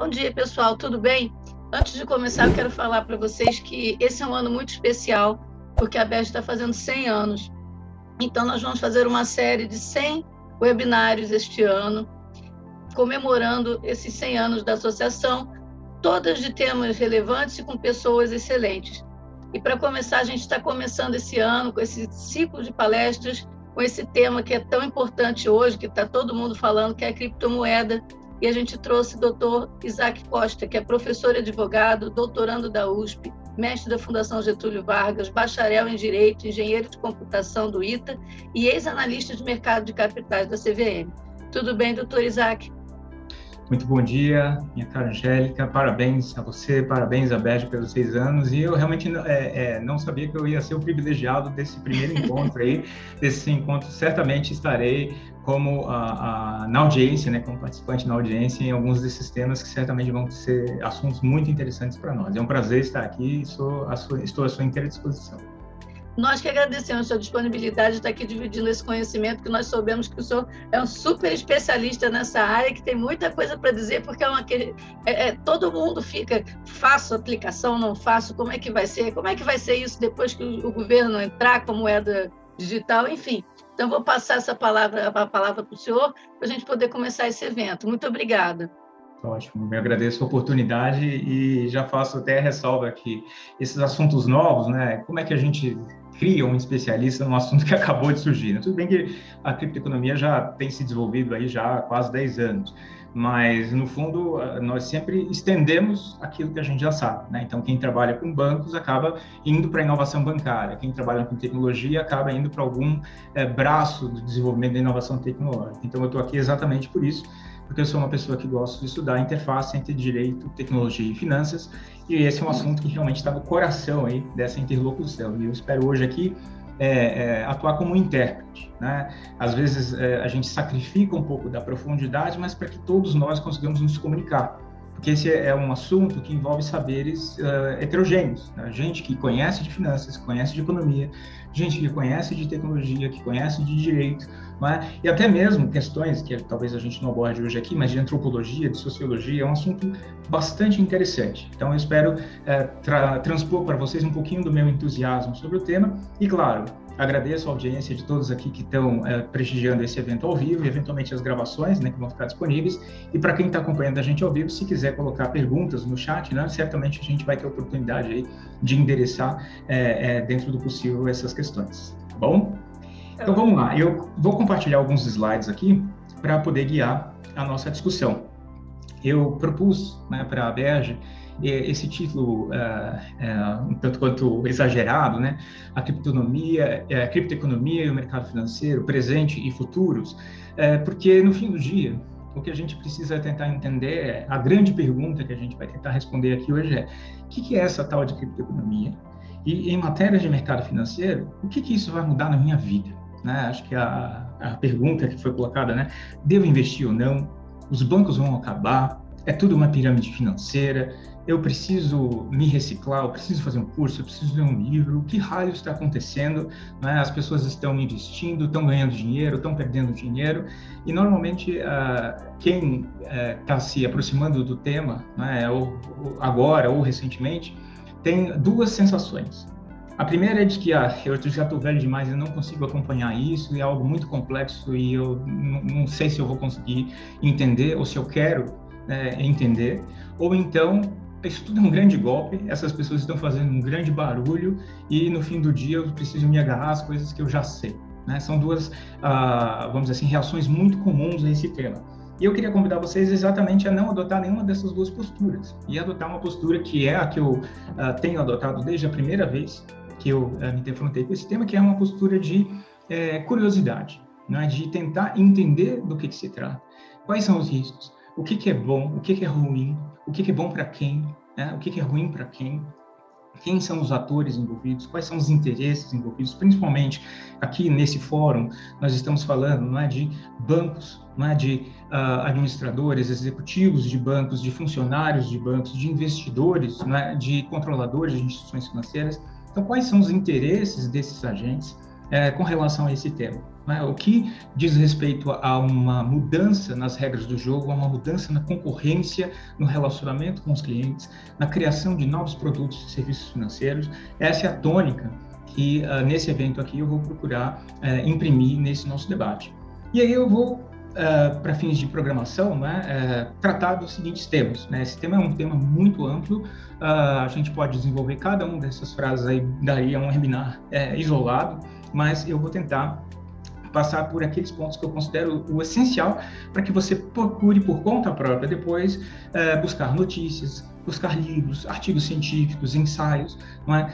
Bom dia, pessoal, tudo bem? Antes de começar, eu quero falar para vocês que esse é um ano muito especial, porque a BES está fazendo 100 anos. Então, nós vamos fazer uma série de 100 webinários este ano, comemorando esses 100 anos da associação, todas de temas relevantes e com pessoas excelentes. E para começar, a gente está começando esse ano com esse ciclo de palestras, com esse tema que é tão importante hoje, que está todo mundo falando, que é a criptomoeda. E a gente trouxe o doutor Isaac Costa, que é professor e advogado, doutorando da USP, mestre da Fundação Getúlio Vargas, bacharel em Direito, engenheiro de computação do ITA e ex-analista de mercado de capitais da CVM. Tudo bem, doutor Isaac? Muito bom dia, minha cara Angélica, parabéns a você, parabéns a BES pelos 6 anos, e eu realmente não sabia que eu ia ser o privilegiado desse primeiro encontro aí, desse encontro certamente estarei como na audiência, né, como participante na audiência em alguns desses temas que certamente vão ser assuntos muito interessantes para nós. É um prazer estar aqui e estou à sua inteira disposição. Nós que agradecemos a sua disponibilidade de estar aqui dividindo esse conhecimento, que nós soubemos que o senhor é um super especialista nessa área, que tem muita coisa para dizer, porque todo mundo fica, faço aplicação, não faço, como é que vai ser? Como é que vai ser isso depois que o governo entrar com moeda digital? Enfim, então vou passar a palavra para o senhor, para a gente poder começar esse evento. Muito obrigada. Ótimo, eu agradeço a oportunidade e já faço até a ressalva aqui, esses assuntos novos, né, como é que a gente cria um especialista num assunto que acabou de surgir, né? Tudo bem que a criptoeconomia já tem se desenvolvido aí já há quase 10 anos, mas, no fundo, nós sempre estendemos aquilo que a gente já sabe, né? Então, quem trabalha com bancos acaba indo para a inovação bancária, quem trabalha com tecnologia acaba indo para algum braço do desenvolvimento da inovação tecnológica. Então, eu estou aqui exatamente por isso, porque eu sou uma pessoa que gosta de estudar a interface entre direito, tecnologia e finanças, e esse é um assunto que realmente está no coração aí dessa interlocução. E eu espero hoje aqui atuar como intérprete, né? Às vezes a gente sacrifica um pouco da profundidade, mas para que todos nós consigamos nos comunicar, porque esse é um assunto que envolve saberes heterogêneos, né? Gente que conhece de finanças, que conhece de economia, gente que conhece de tecnologia, que conhece de direito, né? E até mesmo questões que talvez a gente não aborde hoje aqui, mas de antropologia, de sociologia, é um assunto bastante interessante. Então, eu espero transpor para vocês um pouquinho do meu entusiasmo sobre o tema e, claro, agradeço a audiência de todos aqui que estão prestigiando esse evento ao vivo e, eventualmente, as gravações, né, que vão ficar disponíveis. E para quem está acompanhando a gente ao vivo, se quiser colocar perguntas no chat, né, certamente a gente vai ter a oportunidade aí de endereçar, dentro do possível, essas questões. Tá bom? Então, vamos lá. Eu vou compartilhar alguns slides aqui para poder guiar a nossa discussão. Eu propus, né, para a BERJ esse título um tanto quanto exagerado, né? A criptoeconomia e o mercado financeiro, presente e futuros, porque no fim do dia, o que a gente precisa tentar entender, a grande pergunta que a gente vai tentar responder aqui hoje o que é essa tal de criptoeconomia? E em matéria de mercado financeiro, o que isso vai mudar na minha vida? Né? Acho que a pergunta que foi colocada, né? Devo investir ou não? Os bancos vão acabar? É tudo uma pirâmide financeira? Eu preciso me reciclar, eu preciso fazer um curso, eu preciso ler um livro, o que raio está acontecendo? Né? As pessoas estão investindo, estão ganhando dinheiro, estão perdendo dinheiro, e normalmente quem está se aproximando do tema, né, ou agora ou recentemente, tem duas sensações. A primeira é de que eu já estou velho demais e não consigo acompanhar isso, é algo muito complexo e eu não sei se eu vou conseguir entender ou se eu quero entender, ou então isso tudo é um grande golpe, essas pessoas estão fazendo um grande barulho e no fim do dia eu preciso me agarrar às coisas que eu já sei, né? São duas, vamos dizer assim, reações muito comuns a esse tema. E eu queria convidar vocês exatamente a não adotar nenhuma dessas duas posturas e adotar uma postura que é a que eu tenho adotado desde a primeira vez que eu me defrontei com esse tema, que é uma postura de curiosidade, né? De tentar entender do que se trata, quais são os riscos, o que é bom, o que é ruim, o que é bom para quem, né? O que é ruim para quem são os atores envolvidos, quais são os interesses envolvidos, principalmente aqui nesse fórum, nós estamos falando, não é, de bancos, não é, de administradores, executivos de bancos, de funcionários de bancos, de investidores, não é, de controladores de instituições financeiras. Então, quais são os interesses desses agentes com relação a esse tema. Né? O que diz respeito a uma mudança nas regras do jogo, a uma mudança na concorrência, no relacionamento com os clientes, na criação de novos produtos e serviços financeiros. Essa é a tônica que, nesse evento aqui, eu vou procurar imprimir nesse nosso debate. E aí eu vou, para fins de programação, né, tratar dos seguintes temas. Né? Esse tema é um tema muito amplo, a gente pode desenvolver cada uma dessas frases aí, daí a um webinar isolado, mas eu vou tentar passar por aqueles pontos que eu considero o essencial para que você procure por conta própria depois buscar notícias, buscar livros, artigos científicos, ensaios, não é?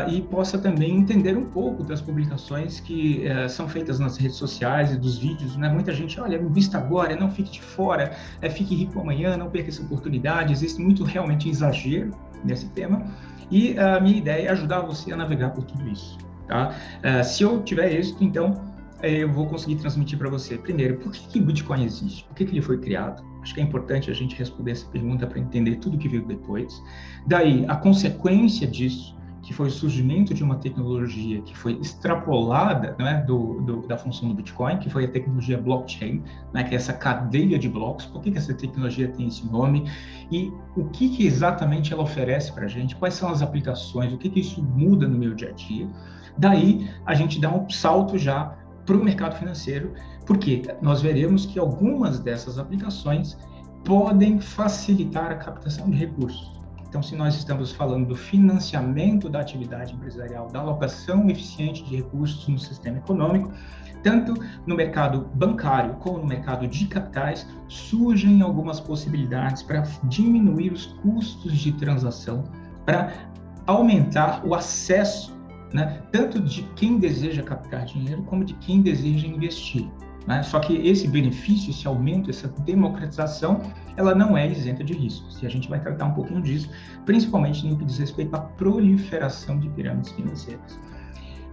E possa também entender um pouco das publicações que são feitas nas redes sociais e dos vídeos, né? Muita gente, olha, invista agora, não fique de fora, fique rico amanhã, não perca essa oportunidade. Existe muito realmente exagero nesse tema e a minha ideia é ajudar você a navegar por tudo isso, tá? Se eu tiver êxito, então eu vou conseguir transmitir para você, primeiro, por que o Bitcoin existe? Por que ele foi criado? Acho que é importante a gente responder essa pergunta para entender tudo que veio depois. Daí, a consequência disso, que foi o surgimento de uma tecnologia que foi extrapolada, né, da função do Bitcoin, que foi a tecnologia blockchain, né, que é essa cadeia de blocos. Por que essa tecnologia tem esse nome? E o que exatamente ela oferece para a gente? Quais são as aplicações? O que isso muda no meu dia a dia? Daí, a gente dá um salto já para o mercado financeiro, porque nós veremos que algumas dessas aplicações podem facilitar a captação de recursos. Então, se nós estamos falando do financiamento da atividade empresarial, da alocação eficiente de recursos no sistema econômico, tanto no mercado bancário como no mercado de capitais, surgem algumas possibilidades para diminuir os custos de transação, para aumentar o acesso, né, tanto de quem deseja captar dinheiro como de quem deseja investir. Né? Só que esse benefício, esse aumento, essa democratização, ela não é isenta de riscos. E a gente vai tratar um pouquinho disso, principalmente no que diz respeito à proliferação de pirâmides financeiras.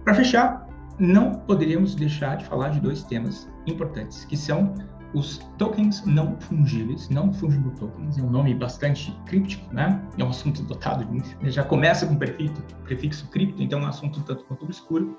Para fechar, não poderíamos deixar de falar de dois temas importantes, que são os tokens não fungíveis, não fungible tokens, é um nome bastante críptico, né? É um assunto dotado de, já começa com prefixo cripto, então é um assunto tanto quanto obscuro,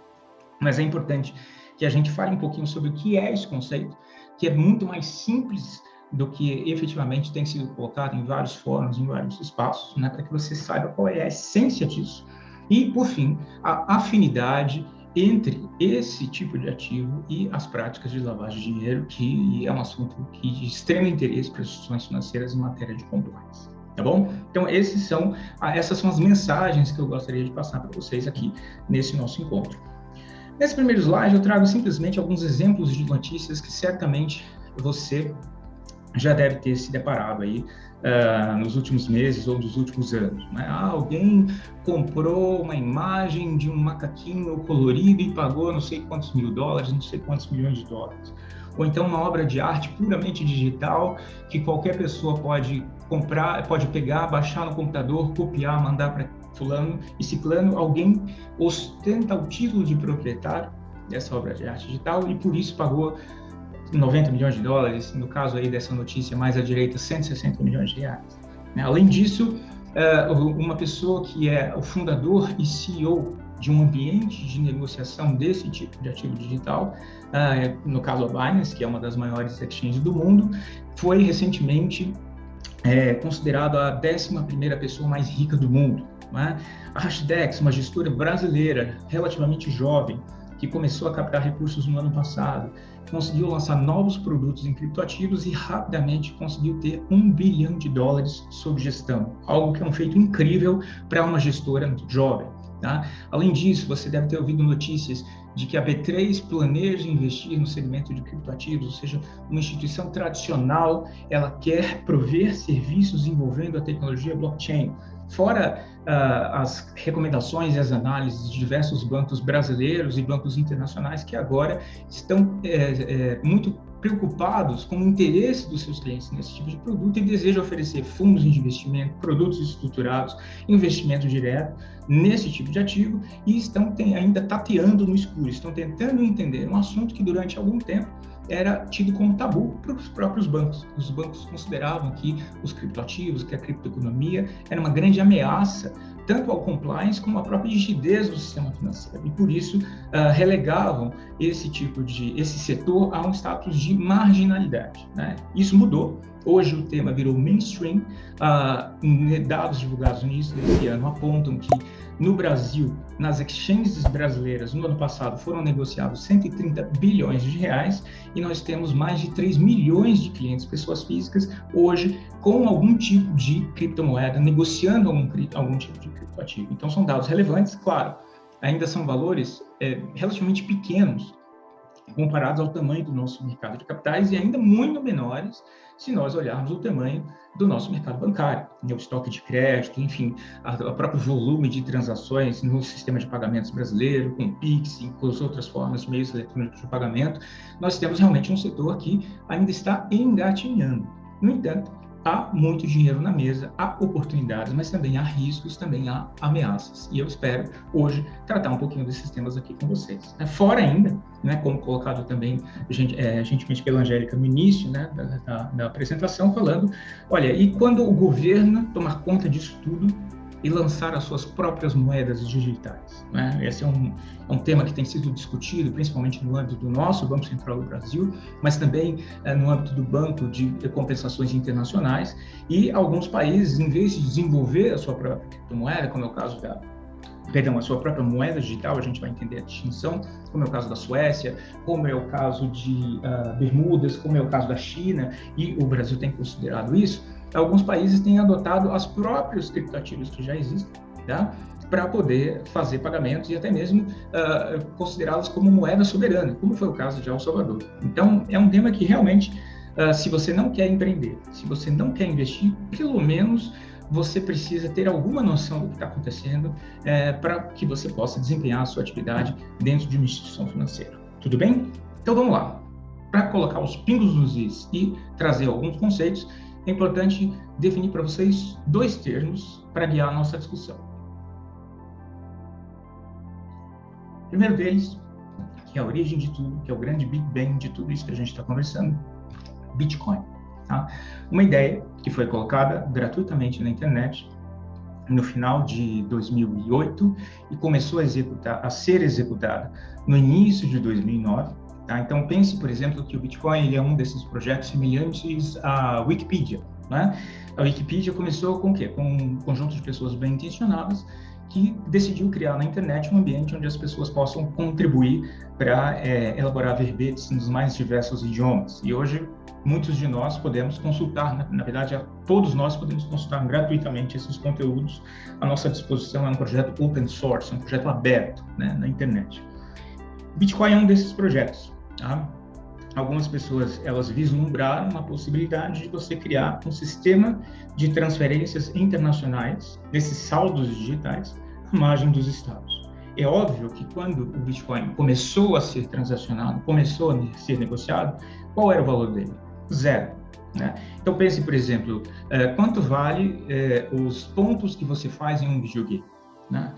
mas é importante que a gente fale um pouquinho sobre o que é esse conceito, que é muito mais simples do que efetivamente tem sido colocado em vários fóruns, em vários espaços, né? Para que você saiba qual é a essência disso. E, por fim, a afinidade entre esse tipo de ativo e as práticas de lavagem de dinheiro, que é um assunto de extremo interesse para as instituições financeiras em matéria de compliance, tá bom? Então, essas são as mensagens que eu gostaria de passar para vocês aqui nesse nosso encontro. Nesse primeiro slide, eu trago simplesmente alguns exemplos de notícias que certamente você já deve ter se deparado aí nos últimos meses ou nos últimos anos. Né? Alguém comprou uma imagem de um macaquinho colorido e pagou não sei quantos mil dólares, não sei quantos milhões de dólares. Ou então uma obra de arte puramente digital que qualquer pessoa pode comprar, pode pegar, baixar no computador, copiar, mandar para fulano e ciclano. Alguém ostenta o título de proprietário dessa obra de arte digital e por isso pagou 90 milhões de dólares, no caso aí dessa notícia mais à direita, 160 milhões de reais. Além disso, uma pessoa que é o fundador e CEO de um ambiente de negociação desse tipo de ativo digital, no caso a Binance, que é uma das maiores exchanges do mundo, foi recentemente considerado a 11ª pessoa mais rica do mundo. Né? A Hashdex, uma gestora brasileira relativamente jovem, que começou a captar recursos no ano passado, conseguiu lançar novos produtos em criptoativos e rapidamente conseguiu ter $1 bilhão sob gestão, algo que é um feito incrível para uma gestora jovem. Tá? Além disso, você deve ter ouvido notícias de que a B3 planeja investir no segmento de criptoativos, ou seja, uma instituição tradicional, ela quer prover serviços envolvendo a tecnologia blockchain. Fora as recomendações e as análises de diversos bancos brasileiros e bancos internacionais que agora estão muito preocupados com o interesse dos seus clientes nesse tipo de produto e desejam oferecer fundos de investimento, produtos estruturados, investimento direto nesse tipo de ativo e estão ainda tateando no escuro, estão tentando entender um assunto que durante algum tempo era tido como tabu para os próprios bancos. Os bancos consideravam que os criptoativos, que a criptoeconomia era uma grande ameaça tanto ao compliance como à própria rigidez do sistema financeiro, e por isso relegavam esse setor a um status de marginalidade, né? Isso mudou. Hoje o tema virou mainstream. Dados divulgados no início desse ano apontam que no Brasil, nas exchanges brasileiras, no ano passado, foram negociados 130 bilhões de reais e nós temos mais de 3 milhões de clientes, pessoas físicas, hoje com algum tipo de criptomoeda, negociando algum tipo de criptoativo. Então, são dados relevantes, claro, ainda são valores relativamente pequenos comparados ao tamanho do nosso mercado de capitais e ainda muito menores se nós olharmos o tamanho do nosso mercado bancário, o estoque de crédito, enfim, o próprio volume de transações no sistema de pagamentos brasileiro, com o Pix e com as outras formas, meios eletrônicos de pagamento. Nós temos realmente um setor que ainda está engatinhando. No entanto, há muito dinheiro na mesa, há oportunidades, mas também há riscos, também há ameaças. E eu espero, hoje, tratar um pouquinho desses temas aqui com vocês. Fora ainda, né, como colocado também gentilmente pela Angélica no início, né, da apresentação, falando, olha, e quando o governo tomar conta disso tudo e lançar as suas próprias moedas digitais, né? Esse é um tema que tem sido discutido, principalmente no âmbito do nosso Banco Central do Brasil, mas também no âmbito do Banco de Compensações Internacionais, e alguns países, em vez de desenvolver a sua própria criptomoeda, como é o caso a sua própria moeda digital, a gente vai entender a distinção, como é o caso da Suécia, como é o caso de Bermudas, como é o caso da China, e o Brasil tem considerado isso. Alguns países têm adotado os próprios criptoativos que já existem, tá? Para poder fazer pagamentos e até mesmo considerá-los como moeda soberana, como foi o caso de El Salvador. Então, é um tema que realmente, se você não quer empreender, se você não quer investir, pelo menos você precisa ter alguma noção do que está acontecendo para que você possa desempenhar a sua atividade dentro de uma instituição financeira. Tudo bem? Então, vamos lá. Para colocar os pingos nos is e trazer alguns conceitos, é importante definir para vocês 2 termos para guiar a nossa discussão. O primeiro deles, que é a origem de tudo, que é o grande Big Bang de tudo isso que a gente está conversando, Bitcoin. Tá? Uma ideia que foi colocada gratuitamente na internet no final de 2008 e começou a ser executada no início de 2009. Tá? Então, pense, por exemplo, que o Bitcoin ele é um desses projetos semelhantes à Wikipedia. Né? A Wikipedia começou com o quê? Com um conjunto de pessoas bem intencionadas que decidiu criar na internet um ambiente onde as pessoas possam contribuir para elaborar verbetes nos mais diversos idiomas. E hoje, muitos de nós podemos consultar, na verdade, todos nós podemos consultar gratuitamente esses conteúdos à nossa disposição. É um projeto open source, um projeto aberto, né, na internet. Bitcoin é um desses projetos. Tá? Algumas pessoas, elas vislumbraram uma possibilidade de você criar um sistema de transferências internacionais desses saldos digitais à margem dos estados. É óbvio que quando o Bitcoin começou a ser transacionado, começou a ser negociado, qual era o valor dele? 0. Né? Então pense, por exemplo, quanto vale os pontos que você faz em um videogame? Né?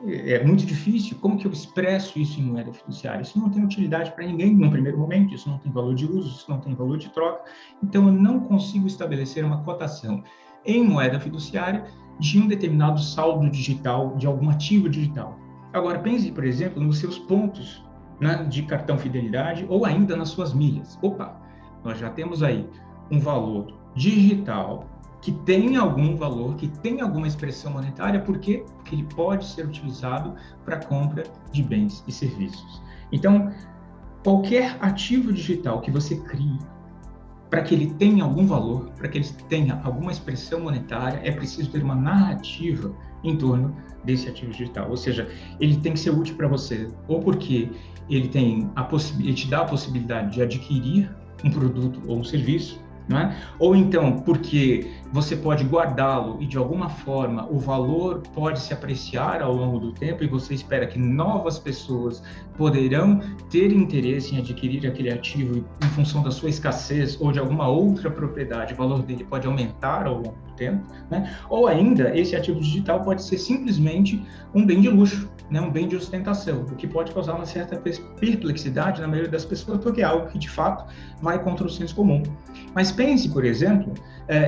É muito difícil, como que eu expresso isso em moeda fiduciária? Isso não tem utilidade para ninguém no primeiro momento, isso não tem valor de uso, isso não tem valor de troca, então eu não consigo estabelecer uma cotação em moeda fiduciária de um determinado saldo digital, de algum ativo digital. Agora, pense, por exemplo, nos seus pontos, né, de cartão fidelidade ou ainda nas suas milhas. Opa, nós já temos aí um valor digital que tem algum valor, que tem alguma expressão monetária, por quê? Porque ele pode ser utilizado para compra de bens e serviços. Então, qualquer ativo digital que você crie, para que ele tenha algum valor, para que ele tenha alguma expressão monetária, é preciso ter uma narrativa em torno desse ativo digital. Ou seja, ele tem que ser útil para você, ou porque ele te dá a possibilidade de adquirir um produto ou um serviço, não é? Ou então porque você pode guardá-lo e de alguma forma o valor pode se apreciar ao longo do tempo e você espera que novas pessoas poderão ter interesse em adquirir aquele ativo em função da sua escassez ou de alguma outra propriedade, o valor dele pode aumentar ao longo do tempo, né? Ou ainda esse ativo digital pode ser simplesmente um bem de luxo, né? Um bem de ostentação, o que pode causar uma certa perplexidade na maioria das pessoas, porque é algo que de fato vai contra o senso comum. Mas pense, por exemplo,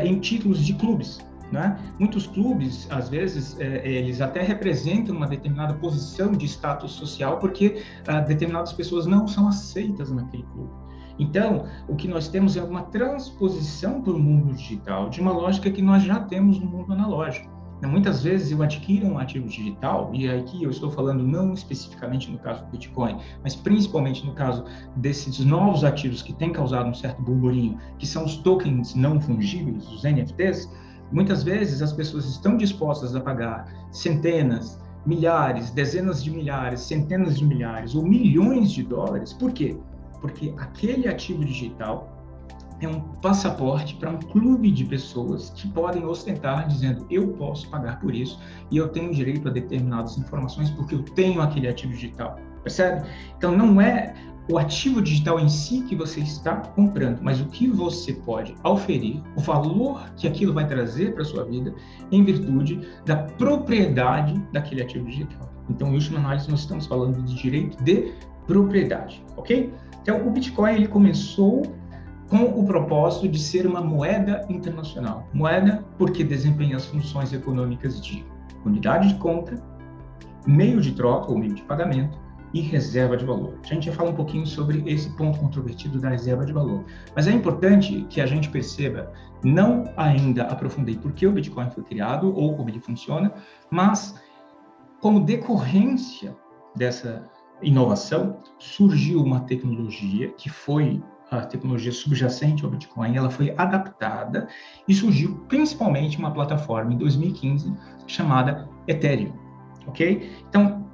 em títulos de clubes. né? Muitos clubes, às vezes, eles até representam uma determinada posição de status social porque determinadas pessoas não são aceitas naquele clube. Então, o que nós temos é uma transposição para o mundo digital de uma lógica que nós já temos no mundo analógico. Muitas vezes eu adquiro um ativo digital, e aqui eu estou falando não especificamente no caso do Bitcoin, mas principalmente no caso desses novos ativos que têm causado um certo burburinho, que são os tokens não fungíveis, os NFTs. Muitas vezes as pessoas estão dispostas a pagar centenas, milhares, dezenas de milhares, centenas de milhares ou milhões de dólares. Por quê? Porque aquele ativo digital é um passaporte para um clube de pessoas que podem ostentar dizendo eu posso pagar por isso e eu tenho direito a determinadas informações porque eu tenho aquele ativo digital, percebe? Então não é o ativo digital em si que você está comprando, mas o que você pode oferir, o valor que aquilo vai trazer para a sua vida em virtude da propriedade daquele ativo digital. Então, em última análise, nós estamos falando de direito de propriedade, ok? Então, o Bitcoin ele começou com o propósito de ser uma moeda internacional. Moeda porque desempenha as funções econômicas de unidade de conta, meio de troca ou meio de pagamento e reserva de valor. A gente já fala um pouquinho sobre esse ponto controvertido da reserva de valor. Mas é importante que a gente perceba, não ainda aprofundei por que o Bitcoin foi criado ou como ele funciona, mas como decorrência dessa inovação, surgiu uma tecnologia que foi a tecnologia subjacente ao Bitcoin, ela foi adaptada e surgiu principalmente uma plataforma em 2015 chamada Ethereum, ok? Então,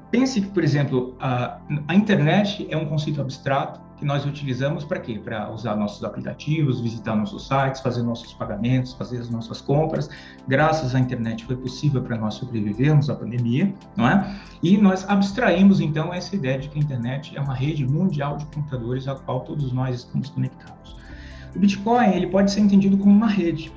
pense que, por exemplo, a internet é um conceito abstrato que nós utilizamos para quê? Para usar nossos aplicativos, visitar nossos sites, fazer nossos pagamentos, fazer as nossas compras. Graças à internet foi possível para nós sobrevivermos à pandemia, não é? E nós abstraímos, então, essa ideia de que a internet é uma rede mundial de computadores a qual todos nós estamos conectados. O Bitcoin, ele pode ser entendido como uma rede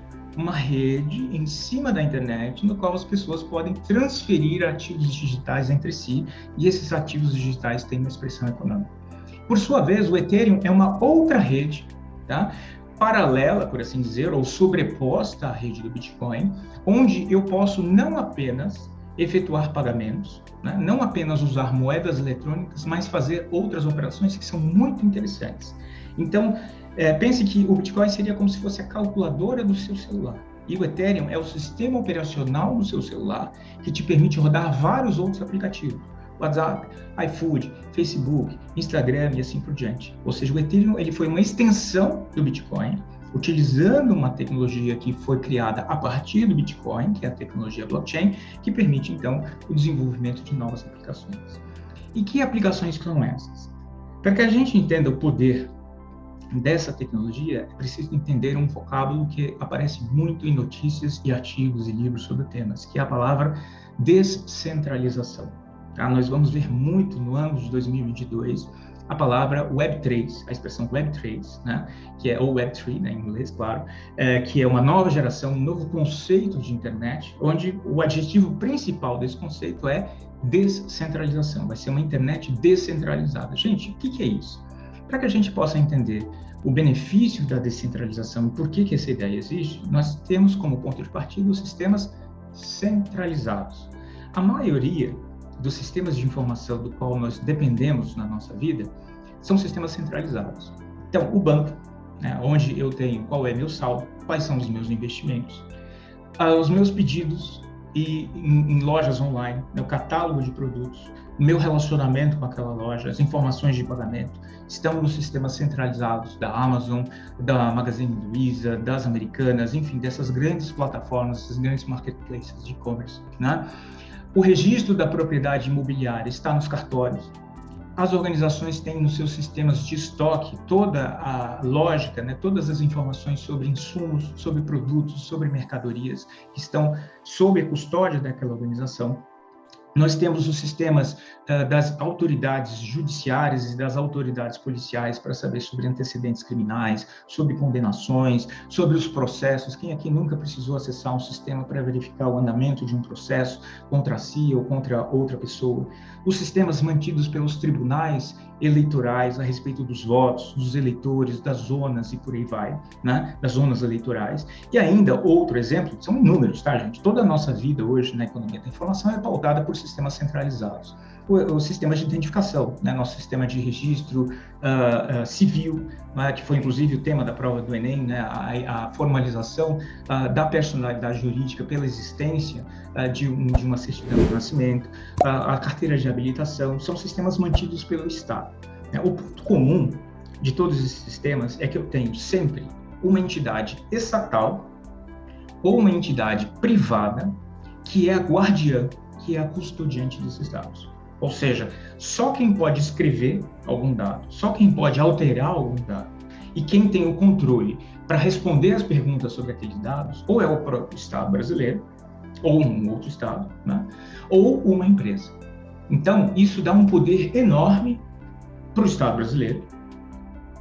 em cima da internet, no qual as pessoas podem transferir ativos digitais entre si, e esses ativos digitais têm uma expressão econômica. Por sua vez, o Ethereum é uma outra rede, tá? Paralela, por assim dizer, ou sobreposta à rede do Bitcoin, onde eu posso não apenas efetuar pagamentos, né? Não apenas usar moedas eletrônicas, mas fazer outras operações que são muito interessantes. Então, pense que o Bitcoin seria como se fosse a calculadora do seu celular. E o Ethereum é o sistema operacional do seu celular que te permite rodar vários outros aplicativos. WhatsApp, iFood, Facebook, Instagram e assim por diante. Ou seja, o Ethereum ele foi uma extensão do Bitcoin, utilizando uma tecnologia que foi criada a partir do Bitcoin, que é a tecnologia blockchain, que permite, então, o desenvolvimento de novas aplicações. E que aplicações são essas? Para que a gente entenda o poder dessa tecnologia, é preciso entender um vocábulo que aparece muito em notícias e artigos e livros sobre temas, que é a palavra descentralização. Tá? Nós vamos ver muito no ano de 2022 a palavra Web3, a expressão Web3, né? Que é ou Web3, né, em inglês, claro, que é uma nova geração, um novo conceito de internet, onde o adjetivo principal desse conceito é descentralização. Vai ser uma internet descentralizada. Gente, o que é isso? Para que a gente possa entender o benefício da descentralização e por que essa ideia existe, nós temos como ponto de partida os sistemas centralizados. A maioria dos sistemas de informação do qual nós dependemos na nossa vida são sistemas centralizados. Então, o banco, né, onde eu tenho qual é meu saldo, quais são os meus investimentos, os meus pedidos e em lojas online, meu catálogo de produtos, o meu relacionamento com aquela loja, as informações de pagamento, estão nos sistemas centralizados da Amazon, da Magazine Luiza, das Americanas, enfim, dessas grandes plataformas, esses grandes marketplaces de e-commerce, né? O registro da propriedade imobiliária está nos cartórios. As organizações têm nos seus sistemas de estoque toda a lógica, né, todas as informações sobre insumos, sobre produtos, sobre mercadorias que estão sob a custódia daquela organização. Nós temos os sistemas das autoridades judiciárias e das autoridades policiais para saber sobre antecedentes criminais, sobre condenações, sobre os processos. Quem aqui nunca precisou acessar um sistema para verificar o andamento de um processo contra si ou contra outra pessoa? Os sistemas mantidos pelos tribunais eleitorais a respeito dos votos, dos eleitores, das zonas e por aí vai, né, das zonas eleitorais. E ainda, outro exemplo, são inúmeros, tá, gente? Toda a nossa vida hoje na economia da informação é pautada por sistemas centralizados. O sistema de identificação, né, nosso sistema de registro civil, né, que foi inclusive o tema da prova do Enem, né, a formalização da personalidade jurídica pela existência de uma certidão de nascimento, a carteira de habilitação, são sistemas mantidos pelo Estado. O ponto comum de todos esses sistemas é que eu tenho sempre uma entidade estatal ou uma entidade privada que é a guardiã, que é a custodiante desses dados. Ou seja, só quem pode escrever algum dado, só quem pode alterar algum dado e quem tem o controle para responder as perguntas sobre aqueles dados, ou é o próprio Estado brasileiro, ou um outro Estado, né? Ou uma empresa. Então, isso dá um poder enorme para o Estado brasileiro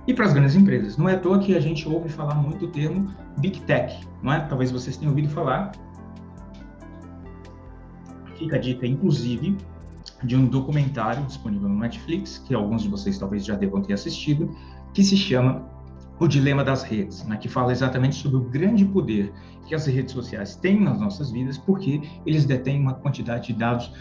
e para as grandes empresas. Não é à toa que a gente ouve falar muito o termo Big Tech, não é? Talvez vocês tenham ouvido falar. Fica a dica, inclusive, de um documentário disponível no Netflix, que alguns de vocês talvez já devam ter assistido, que se chama O Dilema das Redes, né, que fala exatamente sobre o grande poder que as redes sociais têm nas nossas vidas, porque eles detêm uma quantidade de dados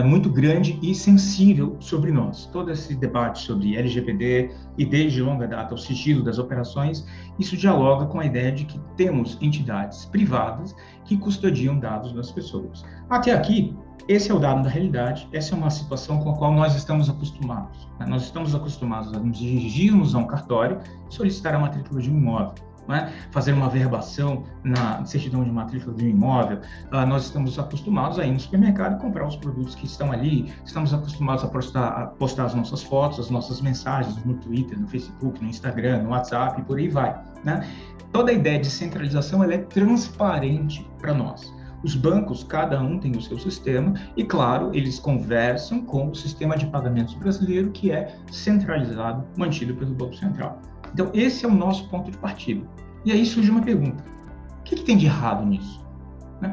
muito grande e sensível sobre nós. Todo esse debate sobre LGPD e desde longa data o sigilo das operações, isso dialoga com a ideia de que temos entidades privadas que custodiam dados das pessoas. Até aqui, esse é o dado da realidade, essa é uma situação com a qual nós estamos acostumados. Né? Nós estamos acostumados a nos dirigirmos a um cartório e solicitar a matrícula de um imóvel, né? Fazer uma verbação na certidão de matrícula de um imóvel. Nós estamos acostumados a ir no supermercado e comprar os produtos que estão ali, estamos acostumados a postar as nossas fotos, as nossas mensagens no Twitter, no Facebook, no Instagram, no WhatsApp e por aí vai. Né? Toda a ideia de centralização ela é transparente para nós. Os bancos, cada um tem o seu sistema e, claro, eles conversam com o sistema de pagamentos brasileiro, que é centralizado, mantido pelo Banco Central. Então, esse é o nosso ponto de partida. E aí surge uma pergunta: o que tem de errado nisso?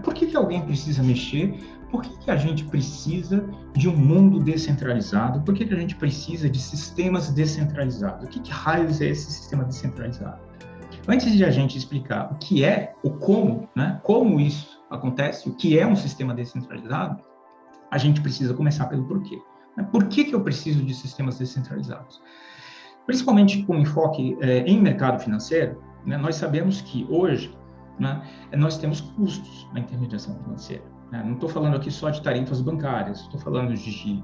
Por que alguém precisa mexer? Por que a gente precisa de um mundo descentralizado? Por que a gente precisa de sistemas descentralizados? O que raios é esse sistema descentralizado? Antes de a gente explicar o que é, o como, né, como isso acontece, o que é um sistema descentralizado, a gente precisa começar pelo porquê. Por que eu preciso de sistemas descentralizados? Principalmente com enfoque em mercado financeiro, né, nós sabemos que hoje, né, nós temos custos na intermediação financeira. Né? Não estou falando aqui só de tarifas bancárias, estou falando de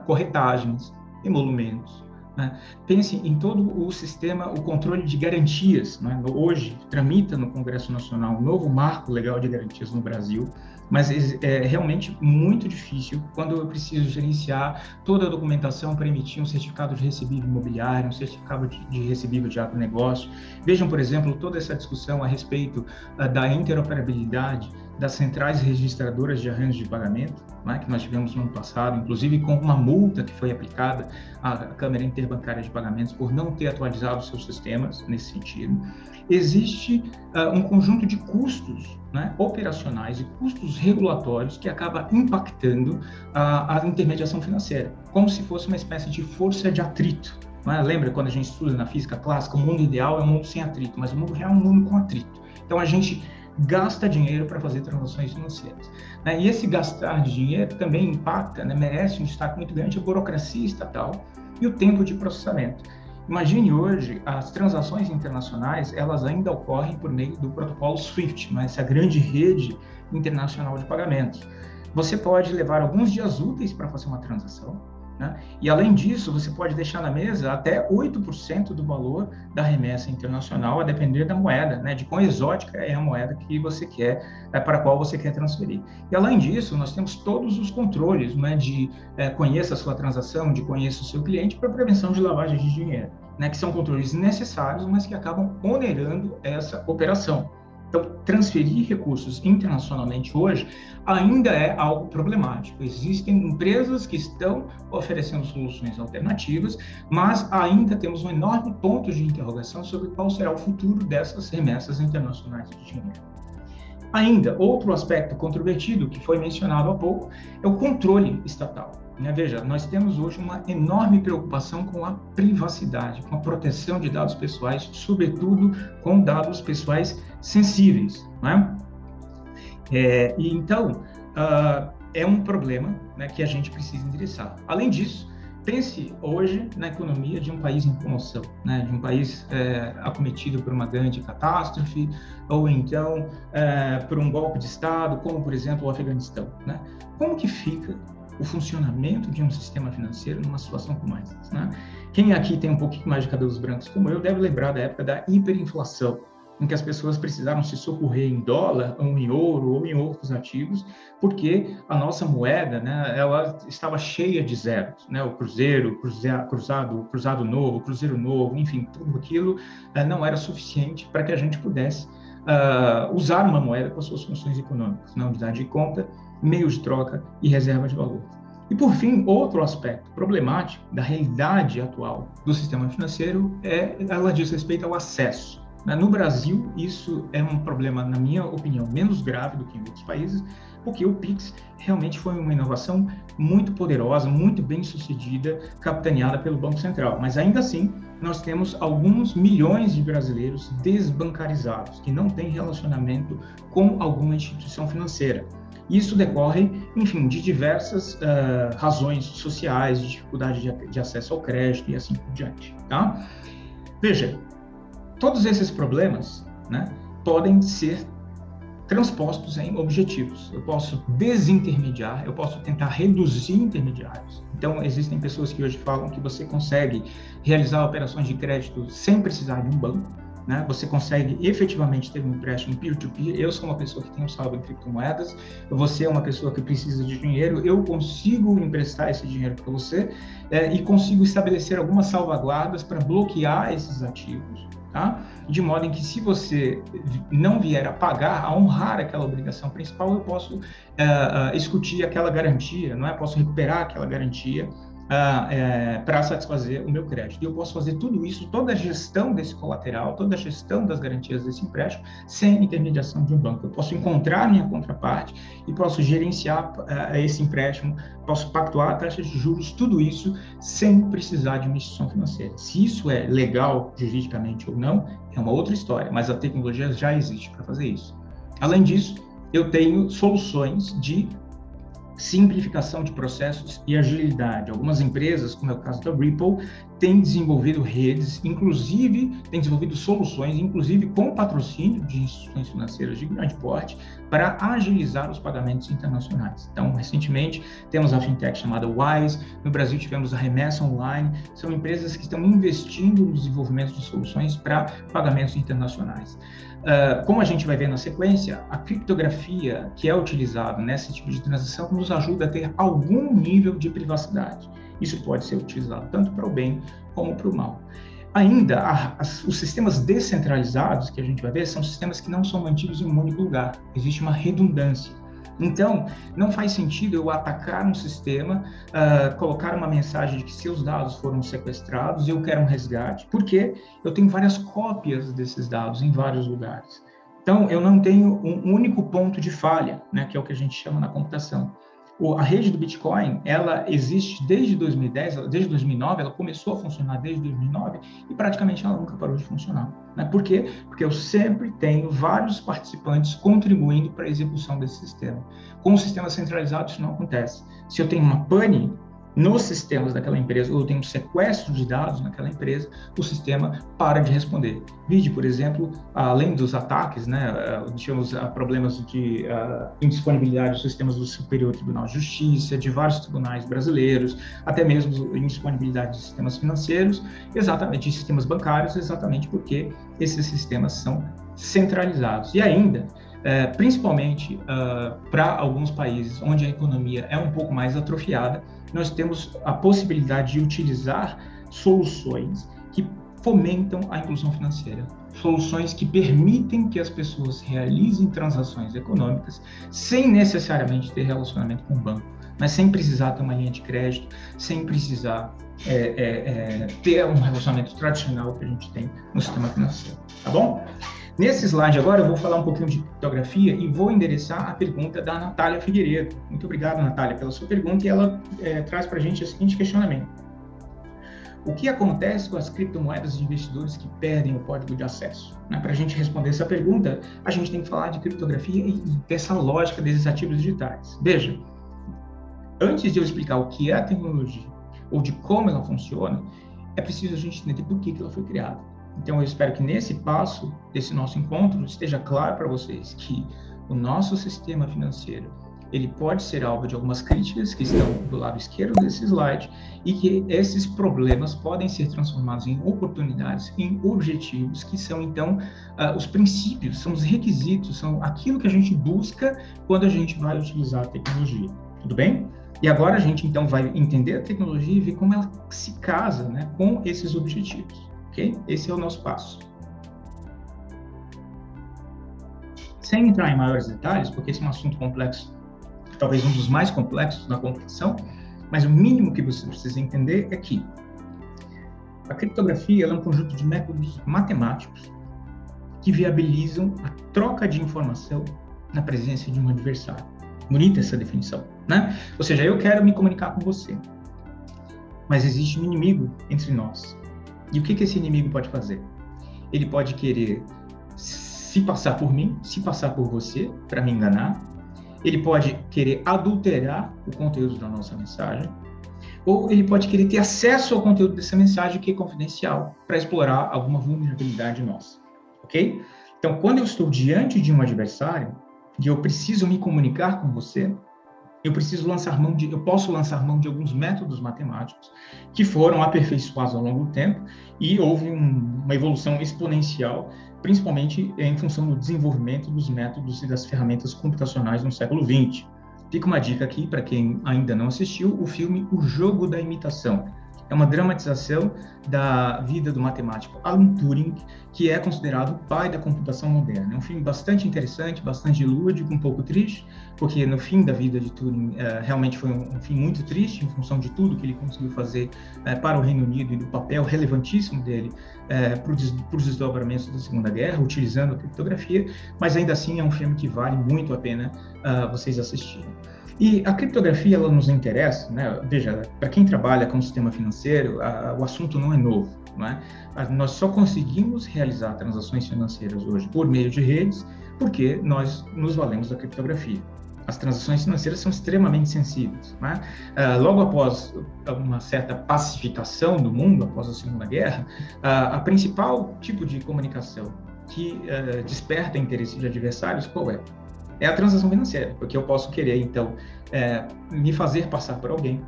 corretagens, emolumentos. Né? Pense em todo o sistema, o controle de garantias. Né? Hoje, tramita no Congresso Nacional um novo marco legal de garantias no Brasil, mas é realmente muito difícil quando eu preciso gerenciar toda a documentação para emitir um certificado de recebível imobiliário, um certificado de recebível de agronegócio. Vejam, por exemplo, toda essa discussão a respeito da interoperabilidade das centrais registradoras de arranjos de pagamento, né, que nós tivemos no ano passado, inclusive com uma multa que foi aplicada à Câmara Interbancária de Pagamentos por não ter atualizado seus sistemas nesse sentido. Existe um conjunto de custos, né, operacionais e custos regulatórios que acaba impactando a intermediação financeira, como se fosse uma espécie de força de atrito. Né? Lembra quando a gente estuda na física clássica, o mundo ideal é um mundo sem atrito, mas o mundo real é um mundo com atrito. Então a gente gasta dinheiro para fazer transações financeiras. Né? E esse gastar de dinheiro também impacta, né, merece um destaque muito grande a burocracia estatal e o tempo de processamento. Imagine hoje, as transações internacionais, elas ainda ocorrem por meio do protocolo SWIFT, né, essa grande rede internacional de pagamentos. Você pode levar alguns dias úteis para fazer uma transação, né? E, além disso, você pode deixar na mesa até 8% do valor da remessa internacional, a depender da moeda, né? De quão exótica é a moeda que você quer, para a qual você quer transferir. E, além disso, nós temos todos os controles, né? De conheça a sua transação, de conheça o seu cliente, para prevenção de lavagem de dinheiro, né? Que são controles necessários, mas que acabam onerando essa operação. Então, transferir recursos internacionalmente hoje ainda é algo problemático. Existem empresas que estão oferecendo soluções alternativas, mas ainda temos um enorme ponto de interrogação sobre qual será o futuro dessas remessas internacionais de dinheiro. Ainda, outro aspecto controvertido que foi mencionado há pouco é o controle estatal. Veja, nós temos hoje uma enorme preocupação com a privacidade, com a proteção de dados pessoais, sobretudo com dados pessoais sensíveis, né? E então, é um problema, né, que a gente precisa endereçar. Além disso, pense hoje na economia de um país em comoção, né, de um país acometido por uma grande catástrofe, ou então por um golpe de Estado, como, por exemplo, o Afeganistão, né? Como que fica o funcionamento de um sistema financeiro numa situação como essa, né? Quem aqui tem um pouquinho mais de cabelos brancos como eu deve lembrar da época da hiperinflação, em que as pessoas precisaram se socorrer em dólar, ou em ouro, ou em outros ativos, porque a nossa moeda, né, ela estava cheia de zeros, né? O cruzado novo, cruzeiro novo, enfim, tudo aquilo não era suficiente para que a gente pudesse usar uma moeda com as suas funções econômicas, na unidade de conta, meio de troca e reserva de valor. E, por fim, outro aspecto problemático da realidade atual do sistema financeiro ela diz respeito ao acesso. No Brasil, isso é um problema, na minha opinião, menos grave do que em outros países, porque o Pix realmente foi uma inovação muito poderosa, muito bem sucedida, capitaneada pelo Banco Central. Mas ainda assim, nós temos alguns milhões de brasileiros desbancarizados, que não têm relacionamento com alguma instituição financeira. Isso decorre, enfim, de diversas razões sociais, de dificuldade de acesso ao crédito e assim por diante, tá? Veja, todos esses problemas, né, podem ser transpostos em objetivos. Eu posso desintermediar, eu posso tentar reduzir intermediários. Então, existem pessoas que hoje falam que você consegue realizar operações de crédito sem precisar de um banco, né? Você consegue efetivamente ter um empréstimo peer-to-peer. Eu sou uma pessoa que tem um saldo em criptomoedas, você é uma pessoa que precisa de dinheiro, eu consigo emprestar esse dinheiro para você e consigo estabelecer algumas salvaguardas para bloquear esses ativos, tá? De modo em que, se você não vier a pagar, a honrar aquela obrigação principal, eu posso excutir aquela garantia, não é? Posso recuperar aquela garantia para satisfazer o meu crédito. E eu posso fazer tudo isso, toda a gestão desse colateral, toda a gestão das garantias desse empréstimo, sem intermediação de um banco. Eu posso encontrar minha contraparte e posso gerenciar esse empréstimo, posso pactuar taxas de juros, tudo isso sem precisar de uma instituição financeira. Se isso é legal juridicamente ou não, é uma outra história, mas a tecnologia já existe para fazer isso. Além disso, eu tenho soluções de simplificação de processos e agilidade. Algumas empresas, como é o caso da Ripple, têm desenvolvido redes, inclusive têm desenvolvido soluções, inclusive com patrocínio de instituições financeiras de grande porte, para agilizar os pagamentos internacionais. Então, recentemente, temos a fintech chamada Wise, no Brasil tivemos a Remessa Online, são empresas que estão investindo no desenvolvimento de soluções para pagamentos internacionais. Como a gente vai ver na sequência, a criptografia que é utilizada nesse tipo de transação nos ajuda a ter algum nível de privacidade. Isso pode ser utilizado tanto para o bem como para o mal. Ainda, os sistemas descentralizados que a gente vai ver são sistemas que não são mantidos em um único lugar. Existe uma redundância. Então, não faz sentido eu atacar um sistema, colocar uma mensagem de que seus dados foram sequestrados e eu quero um resgate, porque eu tenho várias cópias desses dados em vários lugares. Então, eu não tenho um único ponto de falha, né, que é o que a gente chama na computação. A rede do Bitcoin, ela existe desde 2010, desde 2009, ela começou a funcionar desde 2009 e praticamente ela nunca parou de funcionar, né? Por quê? Porque eu sempre tenho vários participantes contribuindo para a execução desse sistema. Com o sistema centralizado, isso não acontece. Se eu tenho uma pane nos sistemas daquela empresa, ou eu tenho um sequestro de dados naquela empresa, o sistema para de responder. Vide, por exemplo, além dos ataques, né, tivemos problemas de indisponibilidade dos sistemas do Superior Tribunal de Justiça, de vários tribunais brasileiros, até mesmo indisponibilidade de sistemas financeiros, exatamente, de sistemas bancários, exatamente porque esses sistemas são centralizados. E ainda, principalmente para alguns países onde a economia é um pouco mais atrofiada, nós temos a possibilidade de utilizar soluções que fomentam a inclusão financeira, soluções que permitem que as pessoas realizem transações econômicas sem necessariamente ter relacionamento com o banco, mas sem precisar ter uma linha de crédito, sem precisar ter um relacionamento tradicional que a gente tem no sistema financeiro, tá bom? Nesse slide agora, eu vou falar um pouquinho de criptografia e vou endereçar a pergunta da Natália Figueiredo. Muito obrigado, Natália, pela sua pergunta, e ela traz para a gente o seguinte questionamento. O que acontece com as criptomoedas de investidores que perdem o código de acesso? Para a gente responder essa pergunta, a gente tem que falar de criptografia e dessa lógica desses ativos digitais. Veja, antes de eu explicar o que é a tecnologia ou de como ela funciona, é preciso a gente entender por que ela foi criada. Então, eu espero que nesse passo desse nosso encontro esteja claro para vocês que o nosso sistema financeiro ele pode ser alvo de algumas críticas que estão do lado esquerdo desse slide e que esses problemas podem ser transformados em oportunidades, em objetivos, que são, então, os princípios, são os requisitos, são aquilo que a gente busca quando a gente vai utilizar a tecnologia. Tudo bem? E agora a gente, então, vai entender a tecnologia e ver como ela se casa, né, com esses objetivos. Ok? Esse é o nosso passo. Sem entrar em maiores detalhes, porque esse é um assunto complexo, talvez um dos mais complexos na computação, mas o mínimo que você precisa entender é que a criptografia ela é um conjunto de métodos matemáticos que viabilizam a troca de informação na presença de um adversário. Bonita essa definição, né? Ou seja, eu quero me comunicar com você, mas existe um inimigo entre nós. E o que esse inimigo pode fazer? Ele pode querer se passar por mim, se passar por você, para me enganar. Ele pode querer adulterar o conteúdo da nossa mensagem. Ou ele pode querer ter acesso ao conteúdo dessa mensagem que é confidencial, para explorar alguma vulnerabilidade nossa. Ok? Então, quando eu estou diante de um adversário, e eu preciso me comunicar com você, eu posso lançar mão de alguns métodos matemáticos que foram aperfeiçoados ao longo do tempo e houve uma evolução exponencial, principalmente em função do desenvolvimento dos métodos e das ferramentas computacionais no século XX. Fica uma dica aqui para quem ainda não assistiu, o filme O Jogo da Imitação. É uma dramatização da vida do matemático Alan Turing, que é considerado o pai da computação moderna. É um filme bastante interessante, bastante lúdico, um pouco triste, porque no fim da vida de Turing realmente foi um fim muito triste, em função de tudo que ele conseguiu fazer para o Reino Unido e do papel relevantíssimo dele para os desdobramentos da Segunda Guerra, utilizando a criptografia, mas ainda assim é um filme que vale muito a pena vocês assistirem. E a criptografia, ela nos interessa, né? Veja, para quem trabalha com o sistema financeiro, o assunto não é novo, não é? Nós só conseguimos realizar transações financeiras hoje por meio de redes porque nós nos valemos da criptografia. As transações financeiras são extremamente sensíveis, né? Logo após uma certa pacificação do mundo, após a Segunda Guerra, a principal tipo de comunicação que desperta interesse de adversários, qual é? É a transação financeira, porque eu posso querer, então, me fazer passar por alguém,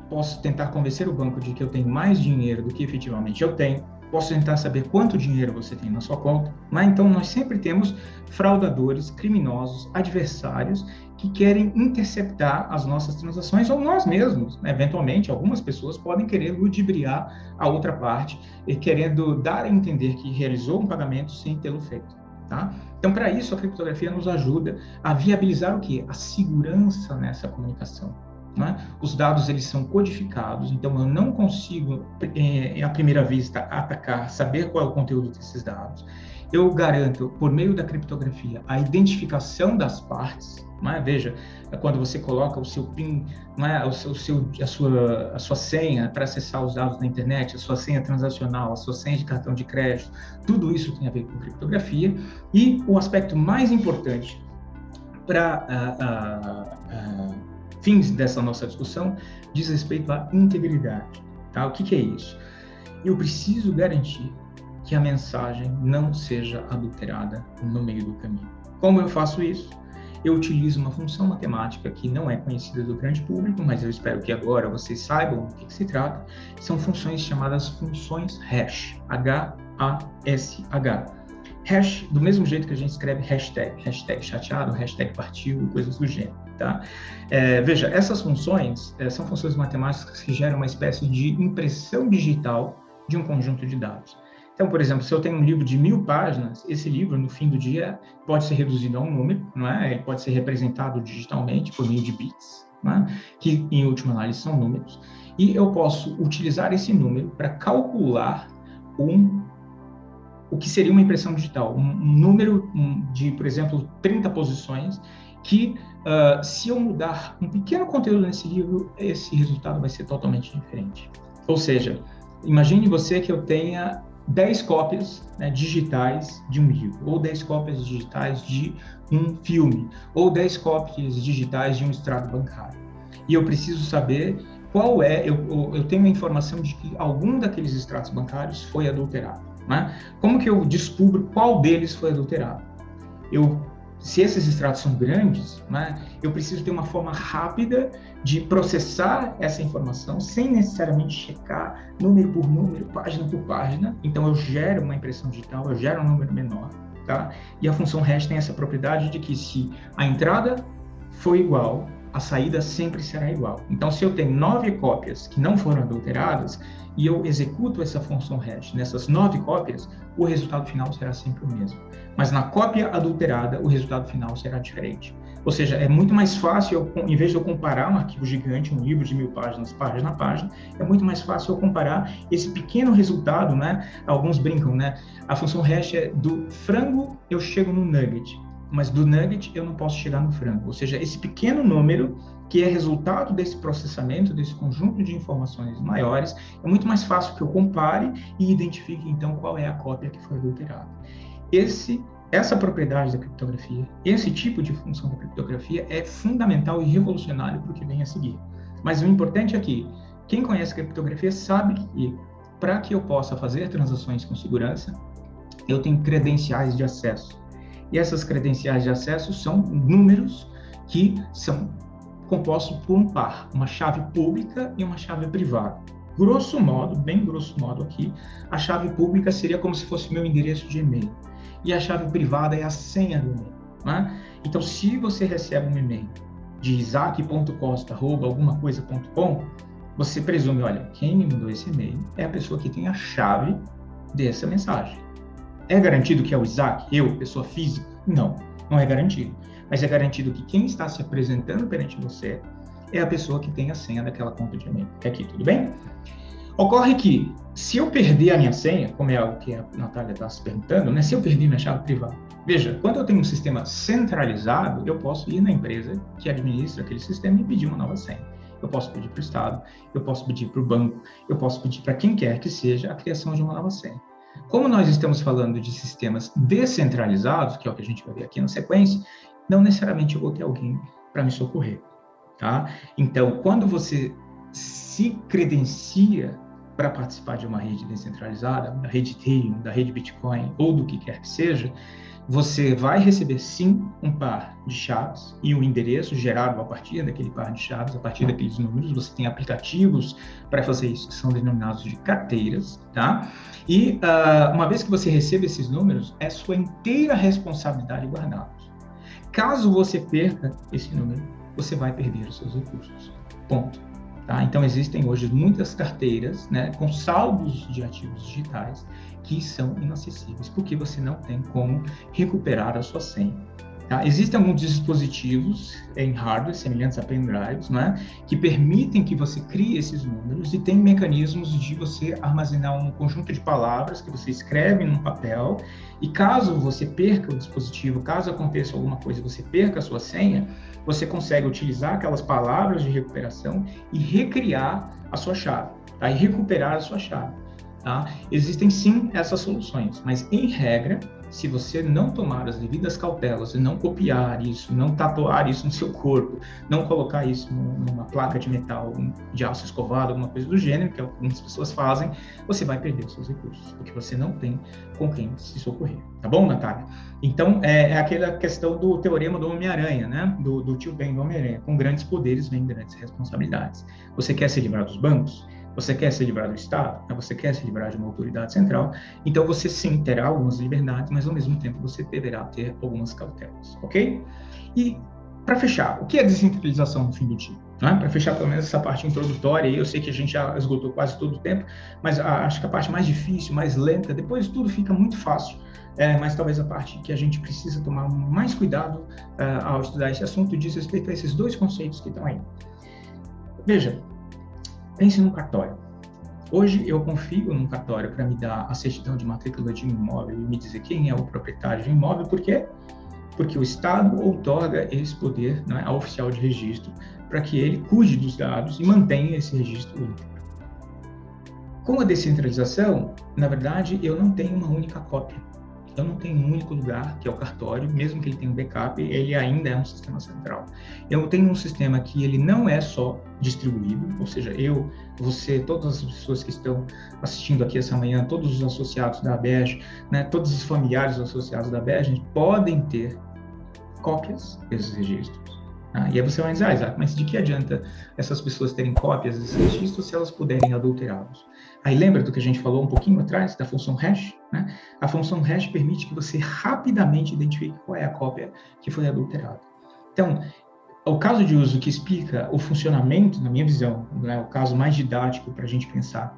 posso tentar convencer o banco de que eu tenho mais dinheiro do que efetivamente eu tenho, posso tentar saber quanto dinheiro você tem na sua conta, mas então nós sempre temos fraudadores, criminosos, adversários que querem interceptar as nossas transações, ou nós mesmos, né? Eventualmente, algumas pessoas podem querer ludibriar a outra parte, querendo dar a entender que realizou um pagamento sem tê-lo feito. Tá? Então, para isso, a criptografia nos ajuda a viabilizar o quê? A segurança nessa comunicação. Né? Os dados eles são codificados, então eu não consigo, à primeira vista, atacar, saber qual é o conteúdo desses dados. Eu garanto, por meio da criptografia, a identificação das partes. Né? Veja, quando você coloca o seu PIN, né? a sua senha para acessar os dados da internet, a sua senha transacional, a sua senha de cartão de crédito, tudo isso tem a ver com criptografia. E o aspecto mais importante para fins dessa nossa discussão diz respeito à integridade. Tá? O que é isso? Eu preciso garantir que a mensagem não seja adulterada no meio do caminho. Como eu faço isso? Eu utilizo uma função matemática que não é conhecida do grande público, mas eu espero que agora vocês saibam do que se trata. São funções chamadas funções hash, H-A-S-H. Hash, do mesmo jeito que a gente escreve hashtag chateado, hashtag partiu, coisas do gênero. Tá? Veja, essas funções são funções matemáticas que geram uma espécie de impressão digital de um conjunto de dados. Então, por exemplo, se eu tenho um livro de 1000 páginas, esse livro, no fim do dia, pode ser reduzido a um número, não é? Ele pode ser representado digitalmente por meio de bits, não é? Que, em última análise, são números. E eu posso utilizar esse número para calcular o que seria uma impressão digital, um número de, por exemplo, 30 posições, que se eu mudar um pequeno conteúdo nesse livro, esse resultado vai ser totalmente diferente. Ou seja, imagine você que eu tenha 10 cópias, né, digitais de um livro, ou 10 cópias digitais de um filme, ou 10 cópias digitais de um extrato bancário. E eu preciso saber qual eu tenho a informação de que algum daqueles extratos bancários foi adulterado, né? Como que eu descubro qual deles foi adulterado? Se esses extratos são grandes, né, eu preciso ter uma forma rápida de processar essa informação sem necessariamente checar número por número, página por página. Então, eu gero uma impressão digital, eu gero um número menor, tá? E a função hash tem essa propriedade de que se a entrada for igual, a saída sempre será igual. Então, se eu tenho 9 cópias que não foram adulteradas e eu executo essa função hash nessas 9 cópias, o resultado final será sempre o mesmo. Mas na cópia adulterada, o resultado final será diferente. Ou seja, é muito mais fácil, em vez de eu comparar um arquivo gigante, um livro de 1000 páginas, página a página, é muito mais fácil eu comparar esse pequeno resultado, né? Alguns brincam, né? A função hash é do frango eu chego no nugget, mas do nugget eu não posso chegar no frango. Ou seja, esse pequeno número, que é resultado desse processamento, desse conjunto de informações maiores, é muito mais fácil que eu compare e identifique, então, qual é a cópia que foi adulterada. Essa propriedade da criptografia, esse tipo de função da criptografia é fundamental e revolucionário para o que vem a seguir. Mas o importante é que quem conhece criptografia sabe que, para que eu possa fazer transações com segurança, eu tenho credenciais de acesso. E essas credenciais de acesso são números que são compostos por um par, uma chave pública e uma chave privada. Grosso modo, bem grosso modo aqui, a chave pública seria como se fosse meu endereço de e-mail. E a chave privada é a senha do e-mail, né? Então, se você recebe um e-mail de isaac.costa@algumacoisa.com, você presume, olha, quem me mandou esse e-mail é a pessoa que tem a chave dessa mensagem. É garantido que é o Isaac, eu, pessoa física? Não, não é garantido. Mas é garantido que quem está se apresentando perante você é a pessoa que tem a senha daquela conta de e-mail. Até aqui, tudo bem? Ocorre que, se eu perder a minha senha, como é algo que a Natália está se perguntando, né? Se eu perder minha chave privada, veja, quando eu tenho um sistema centralizado, eu posso ir na empresa que administra aquele sistema e pedir uma nova senha. Eu posso pedir para o Estado, eu posso pedir para o banco, eu posso pedir para quem quer que seja a criação de uma nova senha. Como nós estamos falando de sistemas descentralizados, que é o que a gente vai ver aqui na sequência, não necessariamente eu vou ter alguém para me socorrer, tá? Então, quando você se credencia para participar de uma rede descentralizada, da rede Ethereum, da rede Bitcoin ou do que quer que seja, você vai receber sim um par de chaves e um endereço gerado a partir daquele par de chaves, a partir daqueles números. Você tem aplicativos para fazer isso que são denominados de carteiras, tá? E uma vez que você recebe esses números, é sua inteira responsabilidade guardá-los. Caso você perca esse número, você vai perder os seus recursos. Ponto. Tá? Então, existem hoje muitas carteiras, né, com saldos de ativos digitais que são inacessíveis, porque você não tem como recuperar a sua senha. Tá? Existem alguns dispositivos em hardware, semelhantes a pendrives, né, que permitem que você crie esses números e tem mecanismos de você armazenar um conjunto de palavras que você escreve num papel e caso você perca o dispositivo, caso aconteça alguma coisa e você perca a sua senha, você consegue utilizar aquelas palavras de recuperação e recriar a sua chave, tá? E recuperar a sua chave. Tá? Existem sim essas soluções, mas em regra, se você não tomar as devidas cautelas e não copiar isso, não tatuar isso no seu corpo, não colocar isso numa placa de metal, de aço escovado, alguma coisa do gênero, que algumas pessoas fazem, você vai perder os seus recursos, porque você não tem com quem se socorrer. Tá bom, Natália? Então, é aquela questão do teorema do Homem-Aranha, né? Do tio Ben do Homem-Aranha. Com grandes poderes vem grandes responsabilidades. Você quer se livrar dos bancos? Você quer se livrar do Estado? Você quer se livrar de uma autoridade central? Então, você sim terá algumas liberdades, mas ao mesmo tempo você deverá ter algumas cautelas, ok? E, para fechar, o que é descentralização no fim do dia? Para fechar pelo menos essa parte introdutória, eu sei que a gente já esgotou quase todo o tempo, mas acho que a parte mais difícil, mais lenta, depois tudo fica muito fácil, mas talvez a parte que a gente precisa tomar mais cuidado ao estudar esse assunto diz respeito a esses dois conceitos que estão aí. Veja, pense num cartório. Hoje eu confio num cartório para me dar a certidão de matrícula de um imóvel e me dizer quem é o proprietário de um imóvel, por quê? Porque o Estado outorga esse poder, né, ao oficial de registro, para que ele cuide dos dados e mantenha esse registro íntegro. Com a descentralização, na verdade, eu não tenho uma única cópia. Eu não tenho um único lugar, que é o cartório, mesmo que ele tenha um backup, ele ainda é um sistema central. Eu tenho um sistema que ele não é só distribuído, ou seja, eu, você, todas as pessoas que estão assistindo aqui essa manhã, todos os associados da ABERJ, né, todos os familiares associados da ABERJ, podem ter cópias desses registros. E aí você vai dizer, Isaac, mas de que adianta essas pessoas terem cópias desses registros se elas puderem adulterá-los? Aí lembra do que a gente falou um pouquinho atrás, da função hash? Né? A função hash permite que você rapidamente identifique qual é a cópia que foi adulterada. Então, o caso de uso que explica o funcionamento, na minha visão, né, o caso mais didático para a gente pensar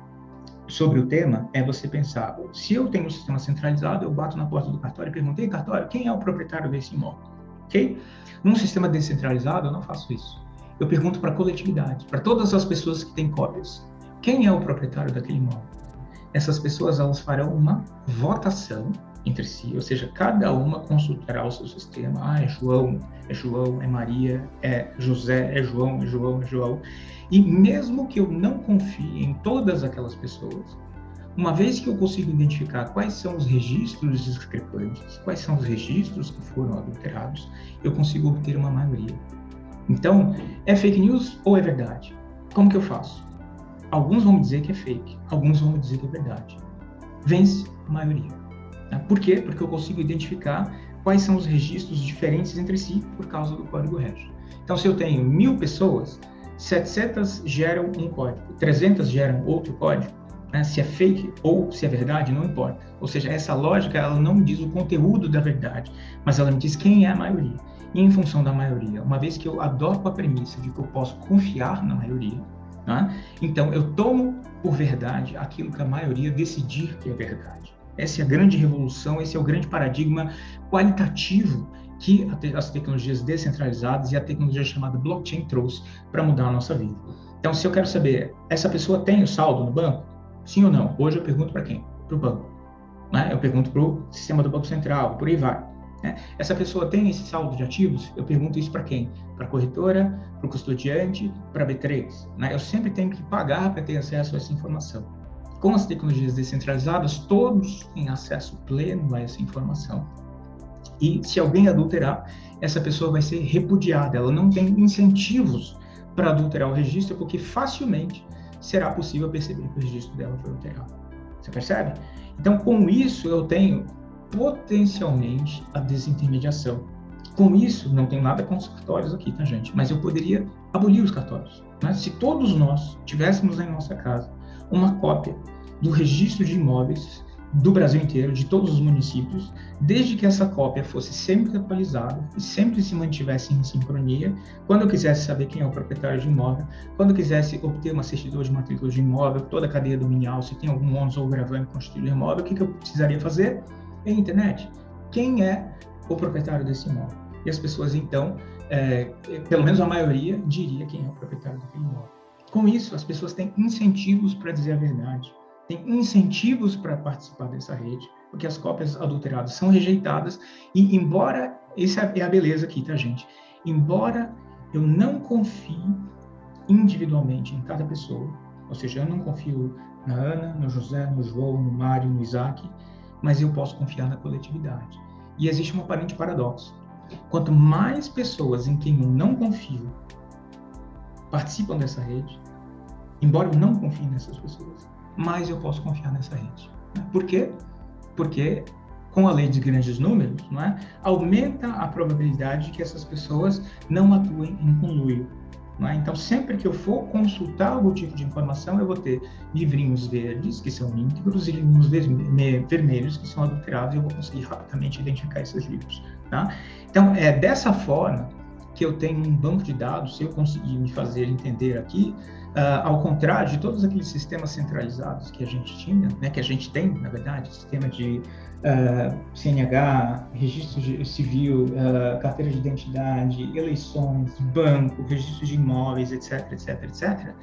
sobre o tema, é você pensar, se eu tenho um sistema centralizado, eu bato na porta do cartório e pergunto, ei, cartório, quem é o proprietário desse imóvel? Ok? Num sistema descentralizado, eu não faço isso. Eu pergunto para a coletividade, para todas as pessoas que têm cópias, quem é o proprietário daquele imóvel? Essas pessoas, elas farão uma votação entre si, ou seja, cada uma consultará o seu sistema. É João, é Maria, é José, é João, é João, é João. E mesmo que eu não confie em todas aquelas pessoas, uma vez que eu consigo identificar quais são os registros discrepantes, quais são os registros que foram adulterados, eu consigo obter uma maioria. Então, é fake news ou é verdade? Como que eu faço? Alguns vão me dizer que é fake, alguns vão me dizer que é verdade. Vence a maioria. Por quê? Porque eu consigo identificar quais são os registros diferentes entre si por causa do código REGIS. Então, se eu tenho 1000 pessoas, 700 geram um código, 300 geram outro código, né? Se é fake ou se é verdade, não importa. Ou seja, essa lógica, ela não diz o conteúdo da verdade, mas ela me diz quem é a maioria. E em função da maioria, uma vez que eu adoto a premissa de que eu posso confiar na maioria, né? Então eu tomo por verdade aquilo que a maioria decidir que é verdade. Essa é a grande revolução, esse é o grande paradigma qualitativo que as tecnologias descentralizadas e a tecnologia chamada blockchain trouxe para mudar a nossa vida. Então, se eu quero saber, essa pessoa tem o saldo no banco? Sim ou não? Hoje eu pergunto para quem? Para o banco. Né? Eu pergunto para o sistema do Banco Central, por aí vai. Né? Essa pessoa tem esse saldo de ativos? Eu pergunto isso para quem? Para a corretora, para o custodiante, para a B3. Né? Eu sempre tenho que pagar para ter acesso a essa informação. Com as tecnologias descentralizadas, todos têm acesso pleno a essa informação. E se alguém adulterar, essa pessoa vai ser repudiada. Ela não tem incentivos para adulterar o registro, porque facilmente será possível perceber que o registro dela foi alterado. Você percebe? Então, com isso, eu tenho potencialmente a desintermediação. Com isso, não tem nada com os cartórios aqui, tá, gente? Mas eu poderia abolir os cartórios. Né? Se todos nós tivéssemos em nossa casa uma cópia do registro de imóveis do Brasil inteiro, de todos os municípios, desde que essa cópia fosse sempre atualizada e sempre se mantivesse em sincronia, quando eu quisesse saber quem é o proprietário de imóvel, quando eu quisesse obter uma certidão de matrícula de imóvel, toda a cadeia dominial, se tem algum ônus ou gravame constituído de imóvel, o que eu precisaria fazer? É a internet. Quem é o proprietário desse imóvel? E as pessoas, então, pelo menos a maioria, diria quem é o proprietário daquele imóvel. Com isso, as pessoas têm incentivos para dizer a verdade, têm incentivos para participar dessa rede, porque as cópias adulteradas são rejeitadas e, embora, essa é a beleza aqui, tá, gente? Embora eu não confie individualmente em cada pessoa, ou seja, eu não confio na Ana, no José, no João, no Mário, no Isaac, mas eu posso confiar na coletividade. E existe um aparente paradoxo. Quanto mais pessoas em quem eu não confio participam dessa rede, embora eu não confie nessas pessoas, mais eu posso confiar nessa rede. Por quê? Porque com a lei de grandes números, não é? Aumenta a probabilidade de que essas pessoas não atuem em conluio. Não é? Então, sempre que eu for consultar algum tipo de informação, eu vou ter livrinhos verdes, que são íntegros, e livrinhos vermelhos, que são adulterados, e eu vou conseguir rapidamente identificar esses livros. Tá? Então, é dessa forma que eu tenho um banco de dados, se eu conseguir me fazer entender aqui, ao contrário de todos aqueles sistemas centralizados que a gente tinha, né, que a gente tem, na verdade, sistema de CNH, registro civil, carteira de identidade, eleições, banco, registro de imóveis, etc., etc., etc.,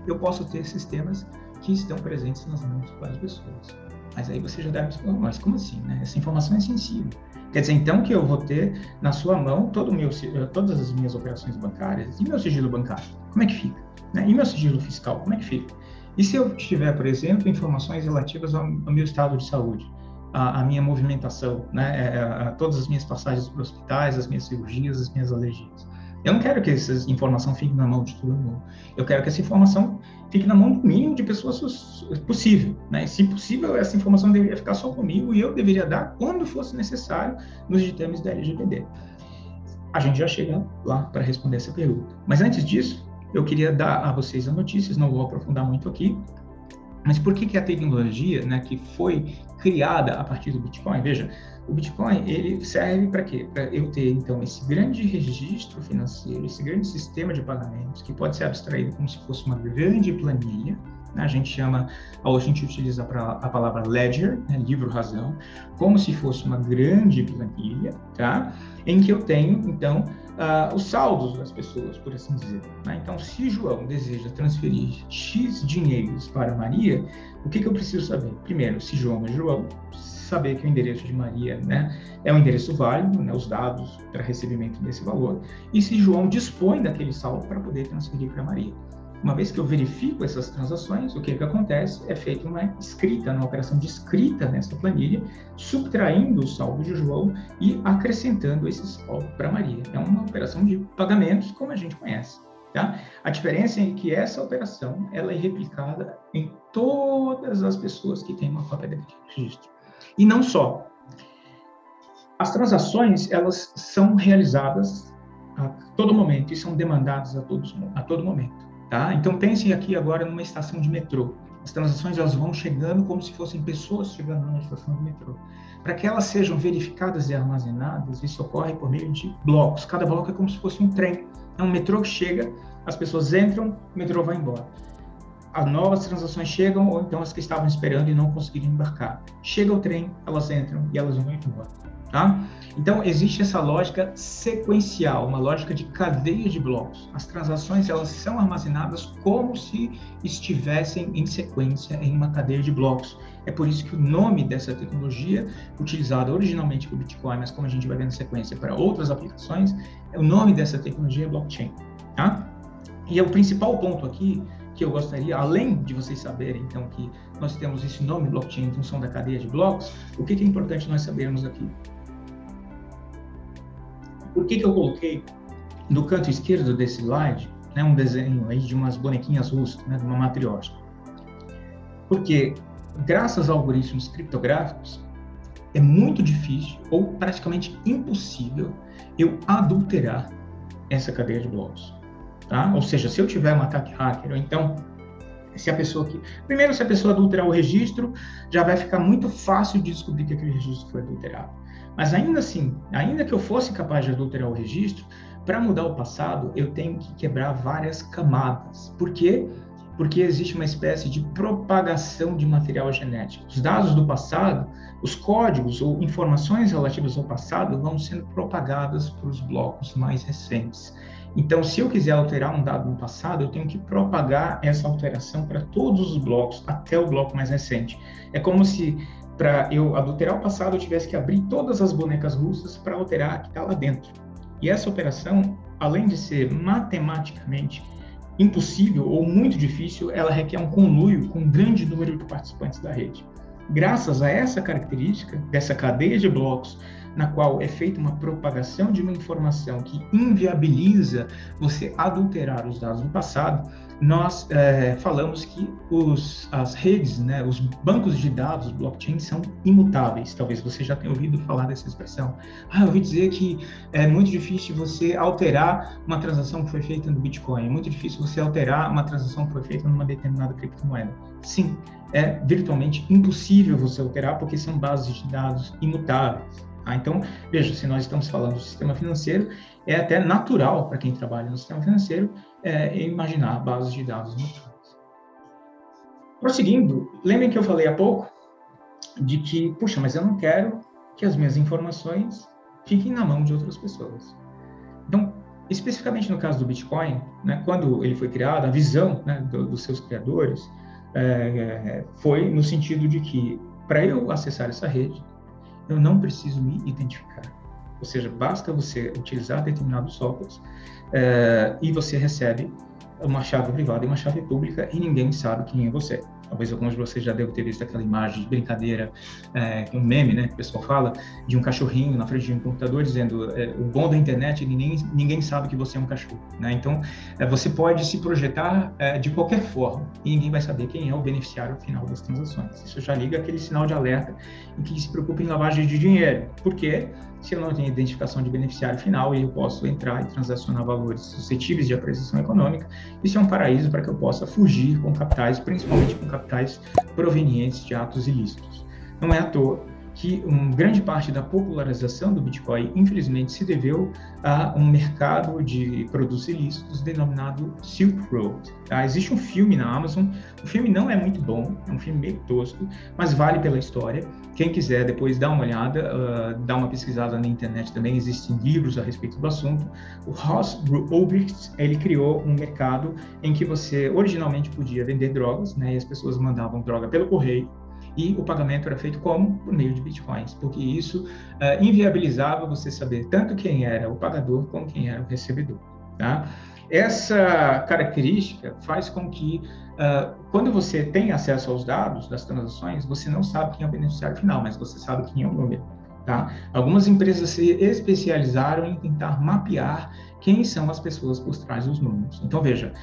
eu posso ter sistemas que estão presentes nas mãos de várias pessoas. Mas aí você já deve se falar, mas como assim, né? Essa informação é sensível. Quer dizer, então, que eu vou ter na sua mão todas as minhas operações bancárias e meu sigilo bancário, como é que fica? Né? E meu sigilo fiscal, como é que fica? E se eu tiver, por exemplo, informações relativas ao meu estado de saúde, a minha movimentação, né? A todas as minhas passagens por hospitais, as minhas cirurgias, as minhas alergias? Eu não quero que essa informação fique na mão de todo mundo. Eu quero que essa informação fique na mão do mínimo de pessoas possível, né? E, se possível, essa informação deveria ficar só comigo e eu deveria dar quando fosse necessário nos ditames da LGPD. A gente já chega lá para responder essa pergunta. Mas antes disso, eu queria dar a vocês as notícias, não vou aprofundar muito aqui, mas por que a tecnologia, né, que foi criada a partir do Bitcoin? Veja, o Bitcoin, ele serve para quê? Para eu ter, então, esse grande registro financeiro, esse grande sistema de pagamentos, que pode ser abstraído como se fosse uma grande planilha, né? A gente utiliza a palavra ledger, né, livro-razão, como se fosse uma grande planilha, tá? Em que eu tenho, então, os saldos das pessoas, por assim dizer. Né? Então, se João deseja transferir X dinheiros para Maria, o que eu preciso saber? Primeiro, se João é João, saber que o endereço de Maria, né, é um endereço válido, né, os dados para recebimento desse valor, e se João dispõe daquele saldo para poder transferir para Maria. Uma vez que eu verifico essas transações, o que acontece? É feita uma escrita, uma operação de escrita nessa planilha, subtraindo o saldo de João e acrescentando esse saldo para Maria. É uma operação de pagamentos, como a gente conhece. Tá? A diferença é que essa operação ela é replicada em todas as pessoas que têm uma cópia daquele registro. E não só. As transações, elas são realizadas a todo momento e são demandadas a todo momento. Tá? Então, pensem aqui agora numa estação de metrô. As transações elas vão chegando como se fossem pessoas chegando numa estação de metrô. Para que elas sejam verificadas e armazenadas, isso ocorre por meio de blocos. Cada bloco é como se fosse um trem. É um metrô que chega, as pessoas entram, o metrô vai embora. As novas transações chegam, ou então as que estavam esperando e não conseguiram embarcar. Chega o trem, elas entram e elas vão embora. Tá? Então, existe essa lógica sequencial, uma lógica de cadeia de blocos. As transações elas são armazenadas como se estivessem em sequência em uma cadeia de blocos. É por isso que o nome dessa tecnologia, utilizada originalmente para o Bitcoin, mas como a gente vai ver na sequência para outras aplicações, o nome dessa tecnologia é blockchain. Tá? E o principal ponto aqui que eu gostaria, além de vocês saberem, então, que nós temos esse nome blockchain em função da cadeia de blocos, o que é importante nós sabermos aqui? Por que eu coloquei no canto esquerdo desse slide, né, um desenho aí de umas bonequinhas russas, né, de uma matriótica? Porque, graças a algoritmos criptográficos, é muito difícil, ou praticamente impossível, eu adulterar essa cadeia de blocos. Tá? Ou seja, se eu tiver um ataque hacker, ou então, se a pessoa adulterar o registro, já vai ficar muito fácil de descobrir que aquele registro foi adulterado. Mas ainda assim, ainda que eu fosse capaz de adulterar o registro, para mudar o passado, eu tenho que quebrar várias camadas. Por quê? Porque existe uma espécie de propagação de material genético. Os dados do passado, os códigos ou informações relativas ao passado vão sendo propagadas para os blocos mais recentes. Então, se eu quiser alterar um dado no passado, eu tenho que propagar essa alteração para todos os blocos, até o bloco mais recente. É como se, para eu adulterar o passado, eu tivesse que abrir todas as bonecas russas para alterar o que está lá dentro. E essa operação, além de ser matematicamente impossível ou muito difícil, ela requer um conluio com um grande número de participantes da rede. Graças a essa característica, dessa cadeia de blocos, na qual é feita uma propagação de uma informação que inviabiliza você adulterar os dados do passado, nós falamos que as redes, né, os bancos de dados blockchain são imutáveis. Talvez você já tenha ouvido falar dessa expressão. Eu ouvi dizer que é muito difícil você alterar uma transação que foi feita no Bitcoin, é muito difícil você alterar uma transação que foi feita numa determinada criptomoeda. Sim, é virtualmente impossível você alterar porque são bases de dados imutáveis. Então, veja, se nós estamos falando do sistema financeiro, é até natural para quem trabalha no sistema financeiro imaginar bases de dados imutáveis. Prosseguindo, lembrem que eu falei há pouco de que, puxa, mas eu não quero que as minhas informações fiquem na mão de outras pessoas. Então, especificamente no caso do Bitcoin, né, quando ele foi criado, a visão, né, dos seus criadores foi no sentido de que, para eu acessar essa rede, eu não preciso me identificar. Ou seja, basta você utilizar determinados softwares e você recebe uma chave privada e uma chave pública e ninguém sabe quem é você. Talvez alguns de vocês já devem ter visto aquela imagem de brincadeira, um meme, né, que o pessoal fala, de um cachorrinho na frente de um computador dizendo o bom da internet é que ninguém sabe que você é um cachorro, né? Então, você pode se projetar de qualquer forma e ninguém vai saber quem é o beneficiário final das transações. Isso já liga aquele sinal de alerta em que se preocupa em lavagem de dinheiro. Por quê? Se eu não tenho identificação de beneficiário final, eu posso entrar e transacionar valores suscetíveis de apreciação econômica. Isso é um paraíso para que eu possa fugir com capitais, principalmente com capitais provenientes de atos ilícitos. Não é à toa que grande parte da popularização do Bitcoin, infelizmente, se deveu a um mercado de produtos ilícitos denominado Silk Road. Tá? Existe um filme na Amazon, o filme não é muito bom, é um filme meio tosco, mas vale pela história. Quem quiser depois dar uma olhada, dá uma pesquisada na internet também, existem livros a respeito do assunto. O Ross Ulbricht, ele criou um mercado em que você originalmente podia vender drogas, né, e as pessoas mandavam droga pelo correio, e o pagamento era feito como? Por meio de bitcoins, porque isso inviabilizava você saber tanto quem era o pagador como quem era o recebedor. Tá? Essa característica faz com que, quando você tem acesso aos dados das transações, você não sabe quem é o beneficiário final, mas você sabe quem é o número. Tá? Algumas empresas se especializaram em tentar mapear quem são as pessoas por trás dos números. Então, veja,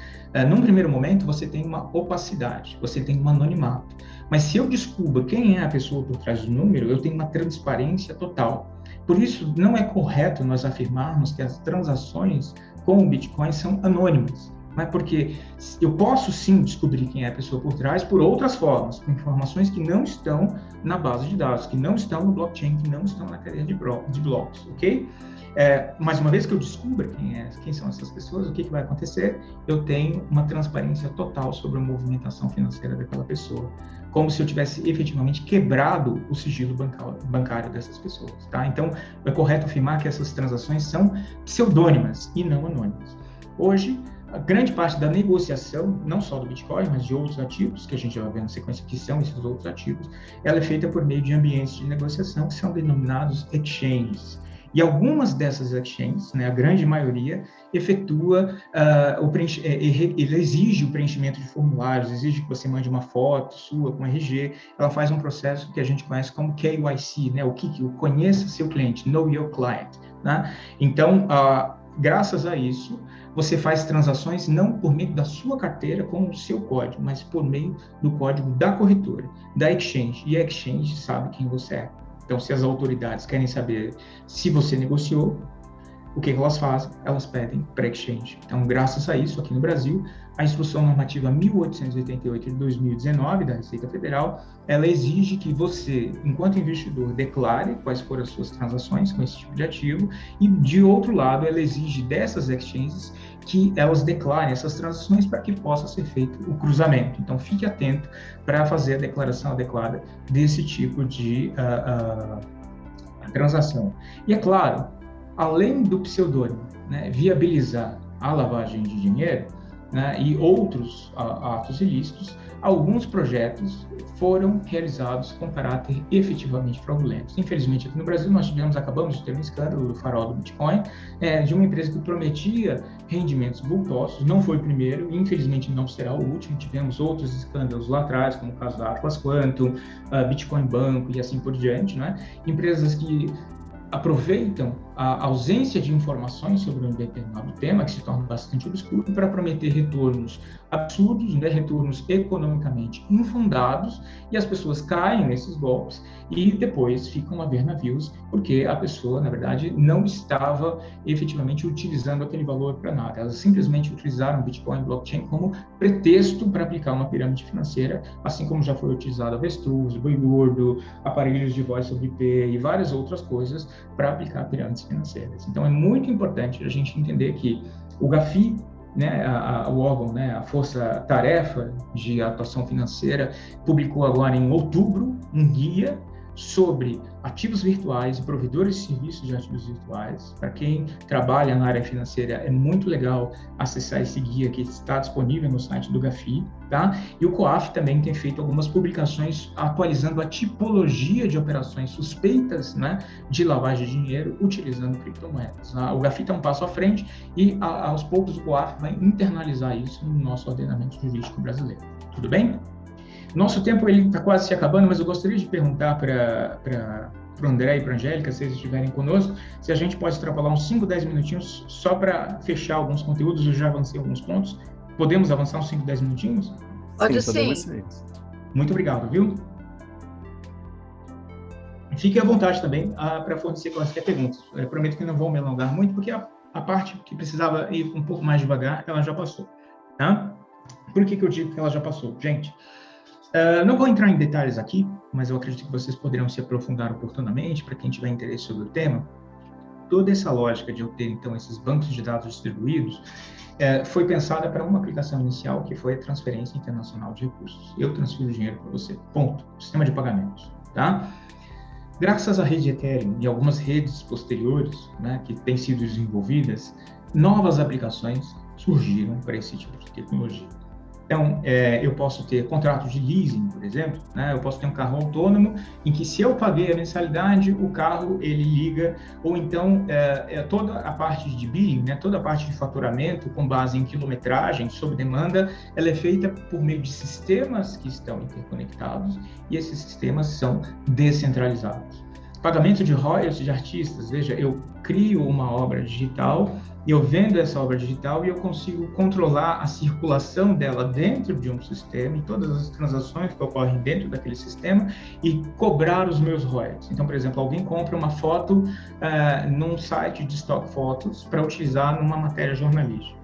num primeiro momento, você tem uma opacidade, você tem um anonimato. Mas se eu descubro quem é a pessoa por trás do número, eu tenho uma transparência total. Por isso, não é correto nós afirmarmos que as transações com o Bitcoin são anônimas. Né? Porque eu posso sim descobrir quem é a pessoa por trás por outras formas, com informações que não estão na base de dados, que não estão no blockchain, que não estão na cadeia de blocos, ok? Mas uma vez que eu descubra quem são essas pessoas, o que vai acontecer? Eu tenho uma transparência total sobre a movimentação financeira daquela pessoa, como se eu tivesse efetivamente quebrado o sigilo bancário dessas pessoas, tá? Então, é correto afirmar que essas transações são pseudônimas e não anônimas. Hoje, a grande parte da negociação, não só do Bitcoin, mas de outros ativos, que a gente já vai ver na sequência que são esses outros ativos, ela é feita por meio de ambientes de negociação que são denominados exchanges. E algumas dessas exchanges, né, a grande maioria, efetua, ele exige o preenchimento de formulários, exige que você mande uma foto sua com RG, ela faz um processo que a gente conhece como KYC, né, o conheça seu cliente, Know Your Client. Né? Então, graças a isso, você faz transações não por meio da sua carteira com o seu código, mas por meio do código da corretora, da exchange, e a exchange sabe quem você é. Então, se as autoridades querem saber se você negociou, o que elas fazem? Elas pedem para exchange. Então, graças a isso, aqui no Brasil, a Instrução Normativa 1888 de 2019 da Receita Federal, ela exige que você, enquanto investidor, declare quais foram as suas transações com esse tipo de ativo e, de outro lado, ela exige dessas exchanges que elas declarem essas transações para que possa ser feito o cruzamento. Então, fique atento para fazer a declaração adequada desse tipo de transação. E, é claro, além do pseudônimo, né, viabilizar a lavagem de dinheiro, né, e outros atos ilícitos, alguns projetos foram realizados com caráter efetivamente fraudulento. Infelizmente, aqui no Brasil, nós acabamos de ter um escândalo do farol do Bitcoin, de uma empresa que prometia rendimentos vultosos, não foi o primeiro, e infelizmente não será o último. Tivemos outros escândalos lá atrás, como o caso da Atlas Quantum, Bitcoin Banco e assim por diante, né? Empresas que aproveitam a ausência de informações sobre um determinado tema, que se torna bastante obscuro, para prometer retornos absurdos, né, retornos economicamente infundados, e as pessoas caem nesses golpes e depois ficam a ver navios, porque a pessoa, na verdade, não estava efetivamente utilizando aquele valor para nada. Elas simplesmente utilizaram o Bitcoin e blockchain como pretexto para aplicar uma pirâmide financeira, assim como já foi utilizado avestruz, boi gordo, aparelhos de voz sobre IP e várias outras coisas para aplicar pirâmides financeiras. Então, é muito importante a gente entender que o GAFI, né, o órgão, né, a Força-Tarefa de Atuação Financeira, publicou agora em outubro um guia sobre ativos virtuais e provedores de serviços de ativos virtuais. Para quem trabalha na área financeira, é muito legal acessar esse guia que está disponível no site do Gafi, tá? E o COAF também tem feito algumas publicações atualizando a tipologia de operações suspeitas, né, de lavagem de dinheiro utilizando criptomoedas. O Gafi está um passo à frente e, aos poucos, o COAF vai internalizar isso no nosso ordenamento jurídico brasileiro. Tudo bem? Nosso tempo está quase se acabando, mas eu gostaria de perguntar para o André e para a Angélica, se eles estiverem conosco, se a gente pode extrapolar uns 5, 10 minutinhos só para fechar alguns conteúdos. Eu já avancei alguns pontos. Podemos avançar uns 5, 10 minutinhos? Pode sim. Muito obrigado, viu? Fique à vontade também para fornecer quaisquer perguntas. Eu prometo que não vou me alongar muito, porque a parte que precisava ir um pouco mais devagar, ela já passou. Tá? Por que eu digo que ela já passou? Gente, não vou entrar em detalhes aqui, mas eu acredito que vocês poderão se aprofundar oportunamente para quem tiver interesse sobre o tema. Toda essa lógica de eu ter, então, esses bancos de dados distribuídos foi pensada para uma aplicação inicial, que foi a transferência internacional de recursos. Eu transfiro dinheiro para você, ponto. Sistema de pagamentos, tá? Graças à rede Ethereum e algumas redes posteriores, né, que têm sido desenvolvidas, novas aplicações surgiram para esse tipo de tecnologia. Então, eu posso ter contratos de leasing, por exemplo, né? Eu posso ter um carro autônomo em que, se eu paguei a mensalidade, o carro ele liga, ou então toda a parte de billing, né? Toda a parte de faturamento com base em quilometragem, sob demanda, ela é feita por meio de sistemas que estão interconectados, e esses sistemas são descentralizados. Pagamento de royalties de artistas, veja, eu crio uma obra digital e eu vendo essa obra digital e eu consigo controlar a circulação dela dentro de um sistema e todas as transações que ocorrem dentro daquele sistema e cobrar os meus royalties. Então, por exemplo, alguém compra uma foto num site de stock photos para utilizar numa matéria jornalística.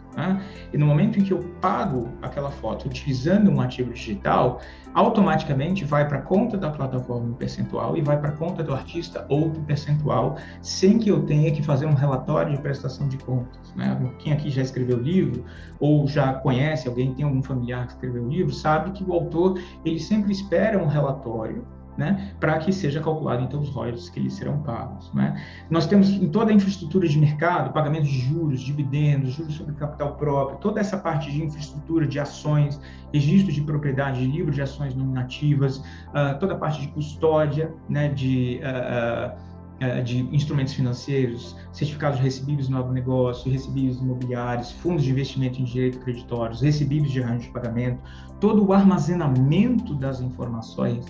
E no momento em que eu pago aquela foto utilizando um ativo digital, automaticamente vai para a conta da plataforma um percentual e vai para a conta do artista outro percentual, sem que eu tenha que fazer um relatório de prestação de contas. Né? Quem aqui já escreveu livro ou já conhece alguém, tem algum familiar que escreveu livro, sabe que o autor ele sempre espera um relatório, né, para que seja calculado, então, os royalties que lhes serão pagos. Né? Nós temos em toda a infraestrutura de mercado, pagamento de juros, dividendos, juros sobre capital próprio, toda essa parte de infraestrutura de ações, registro de propriedade, livro de ações nominativas, toda a parte de custódia, né, de instrumentos financeiros, certificados de recebíveis no novo negócio, recebíveis imobiliários, fundos de investimento em direito creditórios, recebíveis de arranjo de pagamento, todo o armazenamento das informações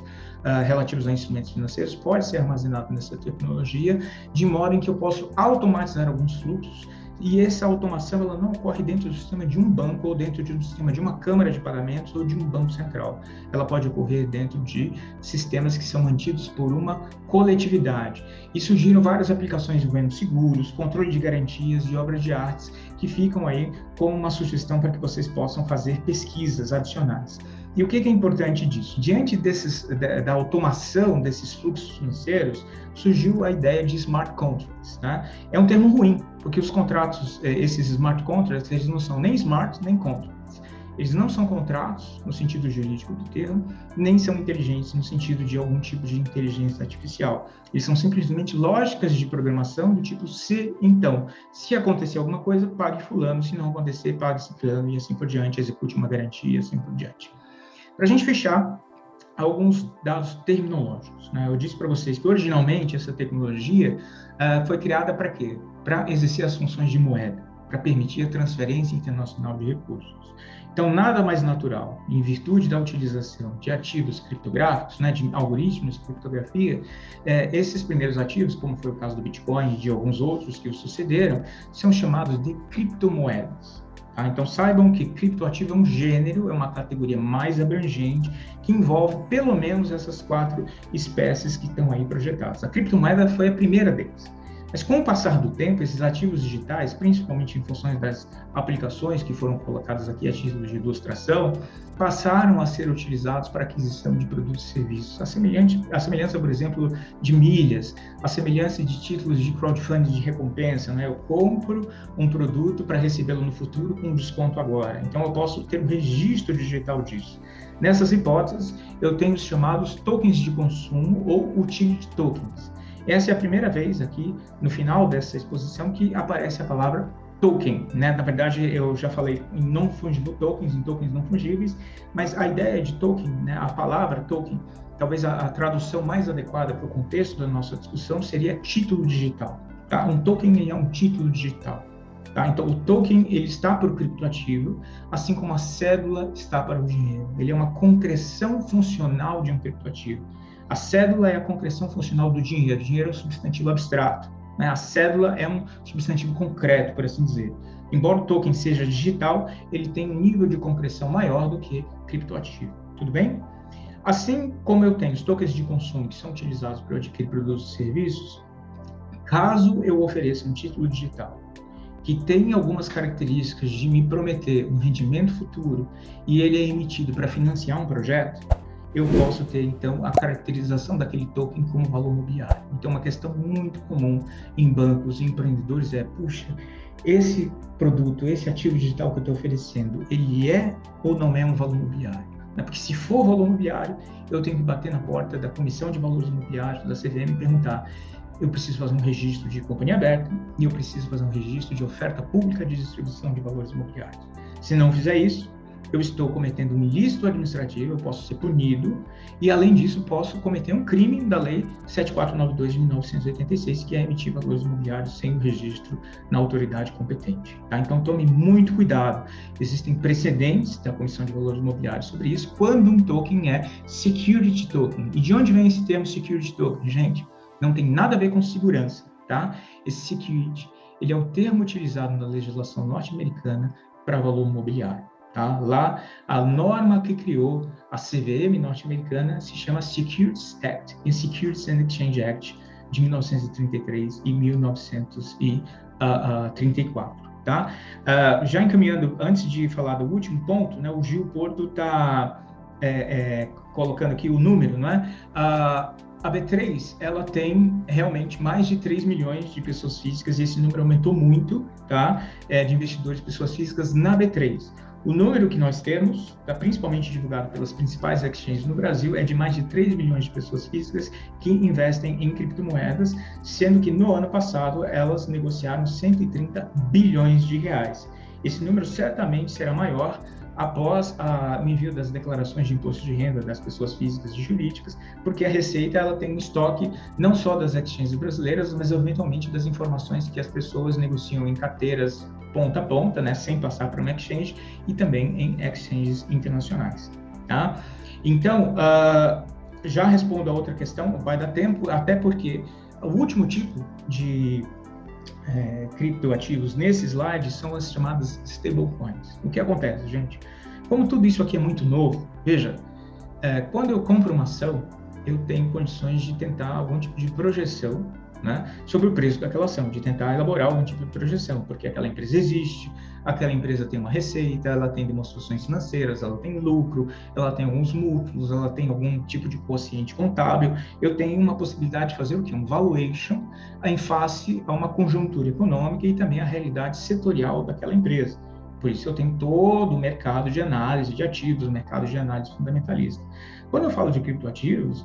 relativos a instrumentos financeiros pode ser armazenado nessa tecnologia, de modo em que eu posso automatizar alguns fluxos, e essa automação ela não ocorre dentro do sistema de um banco ou dentro de um sistema de uma câmara de pagamentos ou de um banco central. Ela pode ocorrer dentro de sistemas que são mantidos por uma coletividade. E surgiram várias aplicações envolvendo seguros, controle de garantias e obras de artes que ficam aí como uma sugestão para que vocês possam fazer pesquisas adicionais. E o que é importante disso? Diante da automação desses fluxos financeiros, surgiu a ideia de smart contracts. Né? É um termo ruim, porque os contratos, esses smart contracts, eles não são nem smart nem contracts. Eles não são contratos, no sentido jurídico do termo, nem são inteligentes, no sentido de algum tipo de inteligência artificial. Eles são simplesmente lógicas de programação do tipo se, então. Se acontecer alguma coisa, pague fulano, se não acontecer, pague ciclano, e assim por diante, execute uma garantia, e assim por diante. Para a gente fechar, alguns dados terminológicos. Né? Eu disse para vocês que, originalmente, essa tecnologia foi criada para quê? Para exercer as funções de moeda, para permitir a transferência internacional de recursos. Então, nada mais natural, em virtude da utilização de ativos criptográficos, né, de algoritmos de criptografia, esses primeiros ativos, como foi o caso do Bitcoin e de alguns outros que o sucederam, são chamados de criptomoedas. Então, saibam que criptoativo é um gênero, é uma categoria mais abrangente, que envolve pelo menos essas 4 espécies que estão aí projetadas. A criptomoeda foi a primeira deles. Mas com o passar do tempo, esses ativos digitais, principalmente em função das aplicações que foram colocadas aqui a título de ilustração, passaram a ser utilizados para aquisição de produtos e serviços. A semelhança, por exemplo, de milhas, a semelhança de títulos de crowdfunding de recompensa, né? Eu compro um produto para recebê-lo no futuro com desconto agora. Então, eu posso ter um registro digital disso. Nessas hipóteses, eu tenho os chamados tokens de consumo ou utility tokens. Essa é a primeira vez aqui, no final dessa exposição, que aparece a palavra token, né? Na verdade, eu já falei em non-fungible tokens, em tokens não fungíveis, mas a ideia de token, né? A palavra token, talvez a tradução mais adequada para o contexto da nossa discussão seria título digital, tá? Um token ele é um título digital, tá? Então, o token ele está para o criptoativo, assim como a cédula está para o dinheiro. Ele é uma concreção funcional de um criptoativo. A cédula é a concreção funcional do dinheiro. O dinheiro é um substantivo abstrato, né? A cédula é um substantivo concreto, por assim dizer. Embora o token seja digital, ele tem um nível de concreção maior do que criptoativo. Tudo bem? Assim como eu tenho os tokens de consumo que são utilizados para adquirir produtos e serviços, caso eu ofereça um título digital que tem algumas características de me prometer um rendimento futuro e ele é emitido para financiar um projeto, eu posso ter, então, a caracterização daquele token como valor mobiliário. Então, uma questão muito comum em bancos e empreendedores é, puxa, esse produto, esse ativo digital que eu estou oferecendo, ele é ou não é um valor mobiliário? Porque se for valor mobiliário, eu tenho que bater na porta da Comissão de Valores Imobiliários, da CVM, e perguntar, eu preciso fazer um registro de companhia aberta e eu preciso fazer um registro de oferta pública de distribuição de valores imobiliários. Se não fizer isso, eu estou cometendo um ilícito administrativo, eu posso ser punido, e além disso, posso cometer um crime da Lei 7492 de 1986, que é emitir valores imobiliários sem o registro na autoridade competente. Tá? Então, tome muito cuidado. Existem precedentes da Comissão de Valores Imobiliários sobre isso, quando um token é security token. E de onde vem esse termo security token, gente? Não tem nada a ver com segurança, tá? Esse security, ele é o termo utilizado na legislação norte-americana para valor imobiliário. Tá? Lá, a norma que criou a CVM norte-americana se chama Securities Act e Securities and Exchange Act de 1933 e 1934. Tá? Já encaminhando, antes de falar do último ponto, né, o Gil Porto está colocando aqui o número, né? A B3, ela tem realmente mais de 3 milhões de pessoas físicas e esse número aumentou muito, tá? De investidores, pessoas físicas na B3. O número que nós temos, principalmente divulgado pelas principais exchanges no Brasil, é de mais de 3 milhões de pessoas físicas que investem em criptomoedas, sendo que no ano passado elas negociaram 130 bilhões de reais. Esse número certamente será maior após o envio das declarações de imposto de renda das pessoas físicas e jurídicas, porque a Receita ela tem um estoque não só das exchanges brasileiras, mas eventualmente das informações que as pessoas negociam em carteiras ponta a ponta, né, sem passar para uma exchange, e também em exchanges internacionais. Tá? Então, já respondo a outra questão, vai dar tempo, até porque o último tipo de criptoativos nesse slide são as chamadas stablecoins. O que acontece, gente? Como tudo isso aqui é muito novo, veja, quando eu compro uma ação, eu tenho condições de tentar algum tipo de projeção, né, sobre o preço daquela ação, de tentar elaborar algum tipo de projeção, porque aquela empresa existe, aquela empresa tem uma receita, ela tem demonstrações financeiras, ela tem lucro, ela tem alguns múltiplos, ela tem algum tipo de quociente contábil, eu tenho uma possibilidade de fazer o quê? Um valuation em face a uma conjuntura econômica e também a realidade setorial daquela empresa. Por isso eu tenho todo o mercado de análise de ativos, o mercado de análise fundamentalista. Quando eu falo de criptoativos,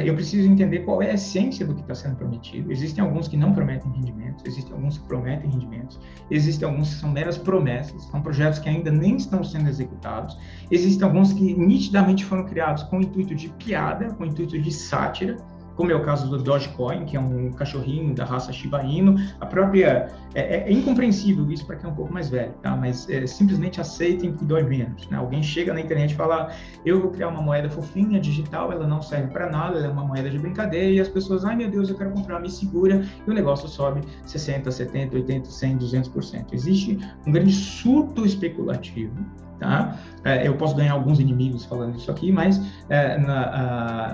eu preciso entender qual é a essência do que está sendo prometido. Existem alguns que não prometem rendimentos, existem alguns que prometem rendimentos, existem alguns que são meras promessas, são projetos que ainda nem estão sendo executados, existem alguns que nitidamente foram criados com o intuito de piada, com o intuito de sátira, como é o caso do Dogecoin, que é um cachorrinho da raça Shiba Inu. A própria... É incompreensível isso para quem é um pouco mais velho, tá? Mas simplesmente aceitem que dói menos, né? Alguém chega na internet e fala, eu vou criar uma moeda fofinha, digital, ela não serve para nada, ela é uma moeda de brincadeira, e as pessoas, ai meu Deus, eu quero comprar, me segura, e o negócio sobe 60%, 70%, 80%, 100%, 200%. Existe um grande surto especulativo, tá? Eu posso ganhar alguns inimigos falando isso aqui, mas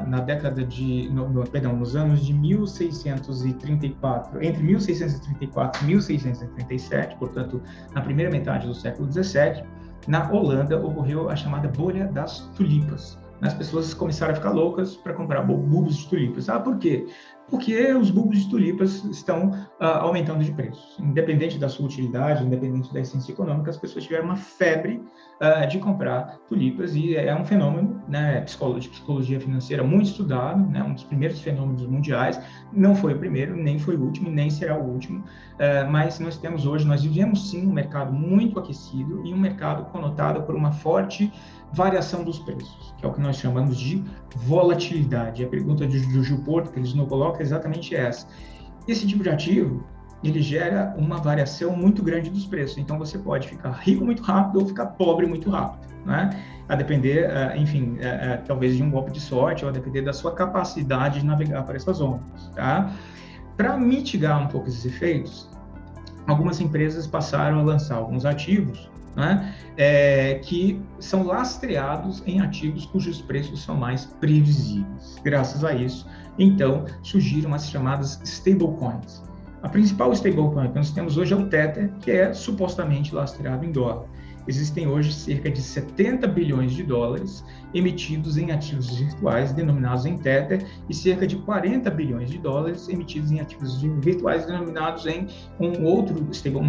na década nos anos de 1634, entre 1634 e 1637, portanto, na primeira metade do século XVII, na Holanda ocorreu a chamada bolha das tulipas. As pessoas começaram a ficar loucas para comprar bulbos de tulipas. Por quê? Porque os bulbos de tulipas estão aumentando de preço. Independente da sua utilidade, independente da essência econômica, as pessoas tiveram uma febre de comprar tulipas, e é um fenômeno, né, de psicologia financeira muito estudado, né, um dos primeiros fenômenos mundiais. Não foi o primeiro, nem foi o último, nem será o último, mas nós vivemos sim um mercado muito aquecido e um mercado conotado por uma forte variação dos preços, que é o que nós chamamos de volatilidade. A pergunta do Gil Porto, que eles nos colocam, é exatamente essa. Esse tipo de ativo, ele gera uma variação muito grande dos preços. Então, você pode ficar rico muito rápido ou ficar pobre muito rápido, né? A depender, talvez de um golpe de sorte, ou a depender da sua capacidade de navegar por essas ondas, tá? Para mitigar um pouco esses efeitos, algumas empresas passaram a lançar alguns ativos, né, que são lastreados em ativos cujos preços são mais previsíveis. Graças a isso, então, surgiram as chamadas stablecoins. A principal stablecoin que nós temos hoje é o Tether, que é supostamente lastreado em dólar. Existem hoje cerca de 70 bilhões de dólares emitidos em ativos virtuais denominados em Tether, e cerca de 40 bilhões de dólares emitidos em ativos virtuais denominados em uma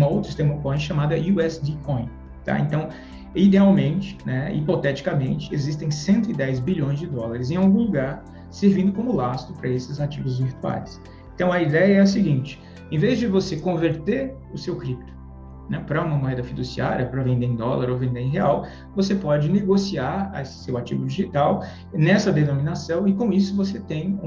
outra stablecoin chamada USD Coin. Tá? Então, idealmente, né, hipoteticamente, existem 110 bilhões de dólares em algum lugar servindo como lastro para esses ativos virtuais. Então, a ideia é a seguinte: em vez de você converter o seu cripto, né, para uma moeda fiduciária, para vender em dólar ou vender em real, você pode negociar esse seu ativo digital nessa denominação, e com isso você tem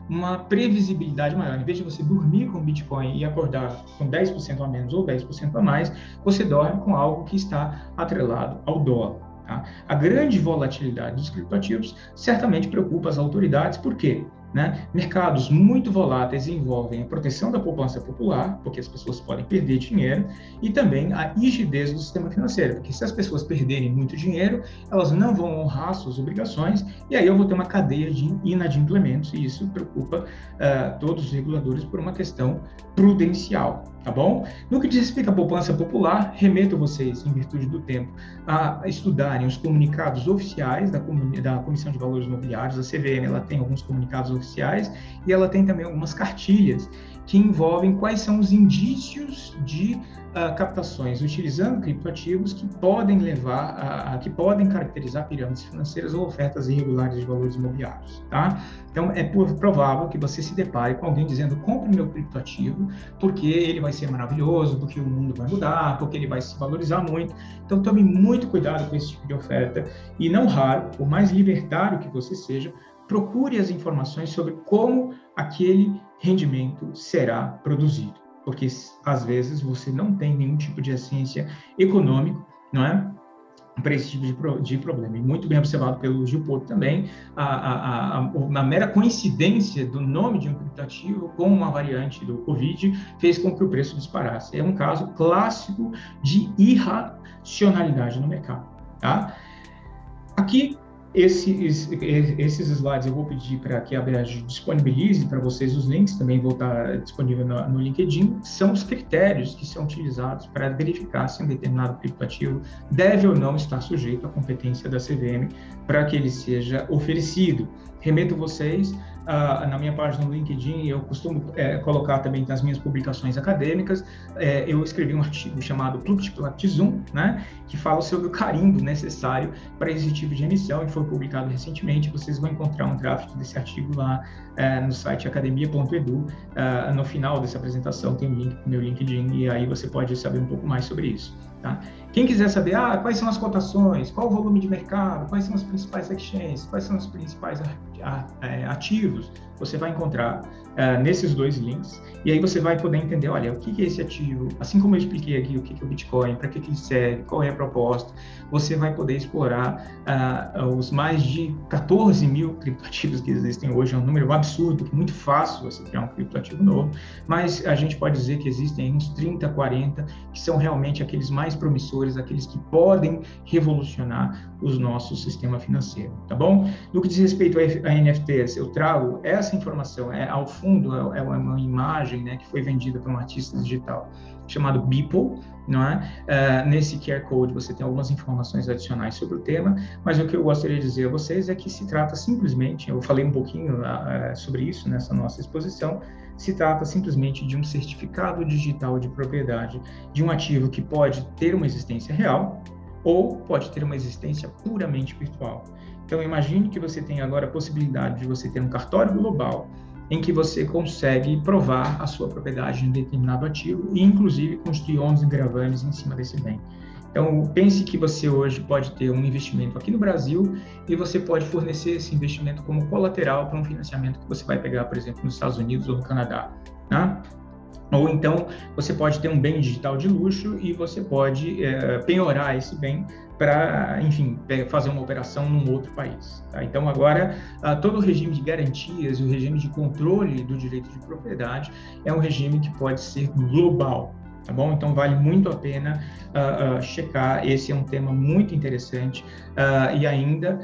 uma previsibilidade maior. Em vez de você dormir com Bitcoin e acordar com 10% a menos ou 10% a mais, você dorme com algo que está atrelado ao dólar. Tá? A grande volatilidade dos criptoativos certamente preocupa as autoridades. Por quê? Né? Mercados muito voláteis envolvem a proteção da poupança popular, porque as pessoas podem perder dinheiro, e também a rigidez do sistema financeiro, porque se as pessoas perderem muito dinheiro, elas não vão honrar suas obrigações, e aí eu vou ter uma cadeia de inadimplementos, e isso preocupa todos os reguladores por uma questão prudencial, tá bom? No que diz respeito à poupança popular, remeto vocês, em virtude do tempo, a estudarem os comunicados oficiais da Comissão de Valores Imobiliários. A CVM, ela tem alguns comunicados oficiais, e ela tem também algumas cartilhas que envolvem quais são os indícios de captações utilizando criptoativos que podem que podem caracterizar pirâmides financeiras ou ofertas irregulares de valores imobiliários, tá? Então, é provável que você se depare com alguém dizendo: compre meu criptoativo, porque ele vai ser maravilhoso, porque o mundo vai mudar, porque ele vai se valorizar muito. Então, tome muito cuidado com esse tipo de oferta, e não raro, por mais libertário que você seja, procure as informações sobre como aquele rendimento será produzido, porque às vezes você não tem nenhum tipo de ciência econômico, não é, para esse tipo de problema. E muito bem observado pelo Gil Porto também, a mera coincidência do nome de um criptoativo com uma variante do Covid fez com que o preço disparasse. É um caso clássico de irracionalidade no mercado, tá? Aqui, esses slides eu vou pedir para que a Bea disponibilize para vocês os links, também vou estar disponível no LinkedIn. São os critérios que são utilizados para verificar se um determinado criptoativo deve ou não estar sujeito à competência da CVM para que ele seja oferecido. Remeto vocês na minha página no LinkedIn, eu costumo colocar também nas minhas publicações acadêmicas. Eu escrevi um artigo chamado Pluctiplactizum, né, que fala sobre o carimbo necessário para esse tipo de emissão, e foi publicado recentemente. Vocês vão encontrar um draft desse artigo lá no site academia.edu. No final dessa apresentação tem um link para o meu LinkedIn, e aí você pode saber um pouco mais sobre isso. Tá? Quem quiser saber quais são as cotações, qual o volume de mercado, quais são as principais exchanges, quais são os principais ativos, você vai encontrar nesses dois links, e aí você vai poder entender, olha, o que é esse ativo, assim como eu expliquei aqui o que é o Bitcoin, para que ele serve, qual é a proposta. Você vai poder explorar os mais de 14 mil criptoativos que existem hoje. É um número absurdo, muito fácil você criar um criptoativo novo, mas a gente pode dizer que existem uns 30, 40 que são realmente aqueles mais promissores, promissores, aqueles que podem revolucionar o nosso sistema financeiro, tá bom? No que diz respeito a NFTs, eu trago essa informação, ao fundo, é uma imagem, né, que foi vendida por um artista digital chamado Beeple, não é? Nesse QR Code você tem algumas informações adicionais sobre o tema, mas o que eu gostaria de dizer a vocês é que se trata simplesmente, eu falei um pouquinho sobre isso nessa nossa exposição, se trata simplesmente de um certificado digital de propriedade de um ativo que pode ter uma existência real ou pode ter uma existência puramente virtual. Então, imagine que você tem agora a possibilidade de você ter um cartório global em que você consegue provar a sua propriedade em determinado ativo e, inclusive, construir ônus e gravames em cima desse bem. Então, pense que você hoje pode ter um investimento aqui no Brasil e você pode fornecer esse investimento como colateral para um financiamento que você vai pegar, por exemplo, nos Estados Unidos ou no Canadá, né? Ou então, você pode ter um bem digital de luxo e você pode penhorar esse bem para, enfim, fazer uma operação num outro país. Tá? Então, agora, todo o regime de garantias e o regime de controle do direito de propriedade é um regime que pode ser global. Tá bom? Então, vale muito a pena checar. Esse é um tema muito interessante. E ainda,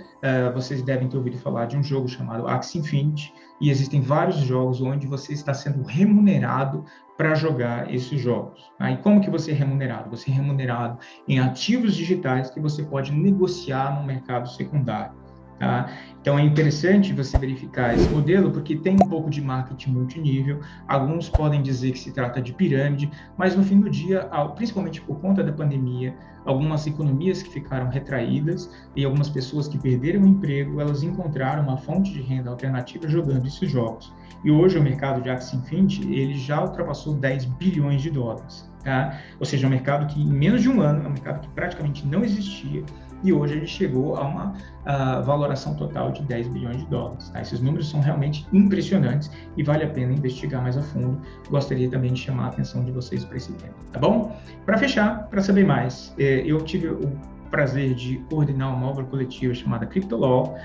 vocês devem ter ouvido falar de um jogo chamado Axie Infinity, e existem vários jogos onde você está sendo remunerado para jogar esses jogos. Tá? E como que você é remunerado? Você é remunerado em ativos digitais que você pode negociar no mercado secundário. Tá? Então, é interessante você verificar esse modelo, porque tem um pouco de marketing multinível. Alguns podem dizer que se trata de pirâmide, mas no fim do dia, principalmente por conta da pandemia, algumas economias que ficaram retraídas e algumas pessoas que perderam o emprego, elas encontraram uma fonte de renda alternativa jogando esses jogos. E hoje o mercado de Axie Infinity, ele já ultrapassou 10 bilhões de dólares. Tá? Ou seja, é um mercado que em menos de um ano, é um mercado que praticamente não existia, e hoje ele chegou a uma valoração total de 10 bilhões de dólares. Tá? Esses números são realmente impressionantes e vale a pena investigar mais a fundo. Gostaria também de chamar a atenção de vocês para esse tema, tá bom? Para fechar, para saber mais, eu tive o prazer de coordenar uma obra coletiva chamada CryptoLaw,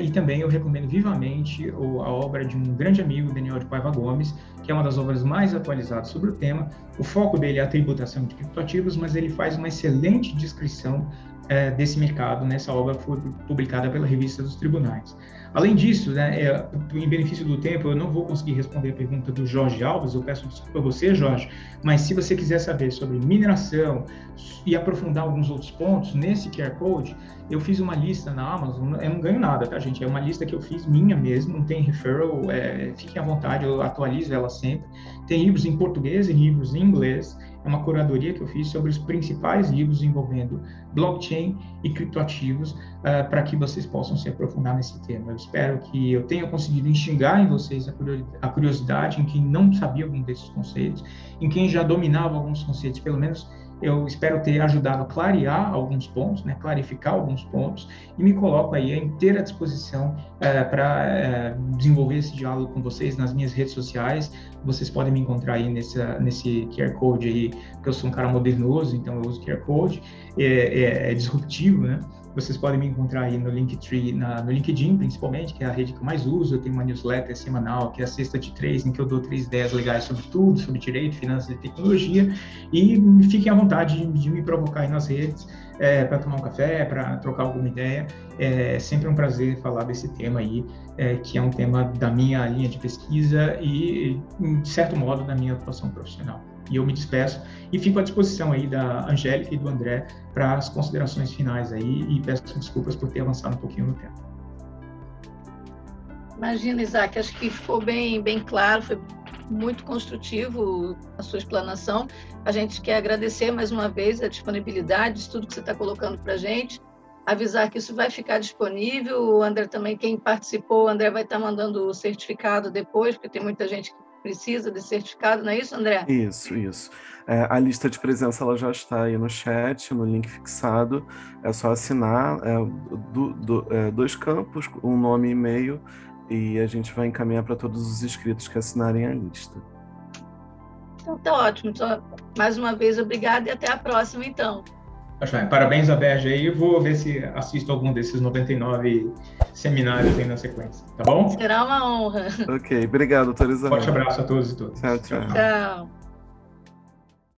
e também eu recomendo vivamente a obra de um grande amigo, Daniel de Paiva Gomes, que é uma das obras mais atualizadas sobre o tema. O foco dele é a tributação de criptoativos, mas ele faz uma excelente descrição desse mercado. Nessa obra foi publicada pela Revista dos Tribunais. Além disso, né, em benefício do tempo, eu não vou conseguir responder a pergunta do Jorge Alves, eu peço desculpa a você, Jorge, mas se você quiser saber sobre mineração e aprofundar alguns outros pontos, nesse QR Code, eu fiz uma lista na Amazon, eu não ganho nada, tá, gente? É uma lista que eu fiz minha mesmo, não tem referral, fiquem à vontade, eu atualizo ela sempre. Tem livros em português e livros em inglês. É uma curadoria que eu fiz sobre os principais livros envolvendo blockchain e criptoativos, para que vocês possam se aprofundar nesse tema. Eu espero que eu tenha conseguido instigar em vocês a curiosidade em quem não sabia algum desses conceitos, em quem já dominava alguns conceitos, pelo menos eu espero ter ajudado a clarear alguns pontos, né, clarificar alguns pontos, e me coloco aí à inteira disposição para desenvolver esse diálogo com vocês nas minhas redes sociais. Vocês podem me encontrar aí nesse QR Code aí, porque eu sou um cara modernoso, então eu uso QR Code, é disruptivo, né? Vocês podem me encontrar aí no Linktree, no LinkedIn, principalmente, que é a rede que eu mais uso. Eu tenho uma newsletter semanal, que é a Sexta de 3, em que eu dou 3 ideias legais sobre tudo, sobre direito, finanças e tecnologia. E fiquem à vontade de me provocar aí nas redes, para tomar um café, para trocar alguma ideia. É sempre um prazer falar desse tema aí, que é um tema da minha linha de pesquisa e, de certo modo, da minha atuação profissional. E eu me despeço e fico à disposição aí da Angélica e do André para as considerações finais aí, e peço desculpas por ter avançado um pouquinho no tempo. Imagina, Isaac, acho que ficou bem claro, foi muito construtivo a sua explanação. A gente quer agradecer mais uma vez a disponibilidade, de tudo que você está colocando para a gente, avisar que isso vai ficar disponível. O André também, quem participou, o André vai estar mandando o certificado depois, porque tem muita gente que precisa de certificado, não é isso, André? Isso. A lista de presença ela já está aí no chat, no link fixado. É só assinar 2 campos, um nome e e-mail, e a gente vai encaminhar para todos os inscritos que assinarem a lista. Então, tá ótimo. Então, mais uma vez, obrigada e até a próxima, então. Parabéns a Berge aí, eu vou ver se assisto algum desses 99 seminários aí na sequência, tá bom? Será uma honra. Ok, obrigado, doutor Isaac. Forte abraço a todos e todas. Tchau. Tchau.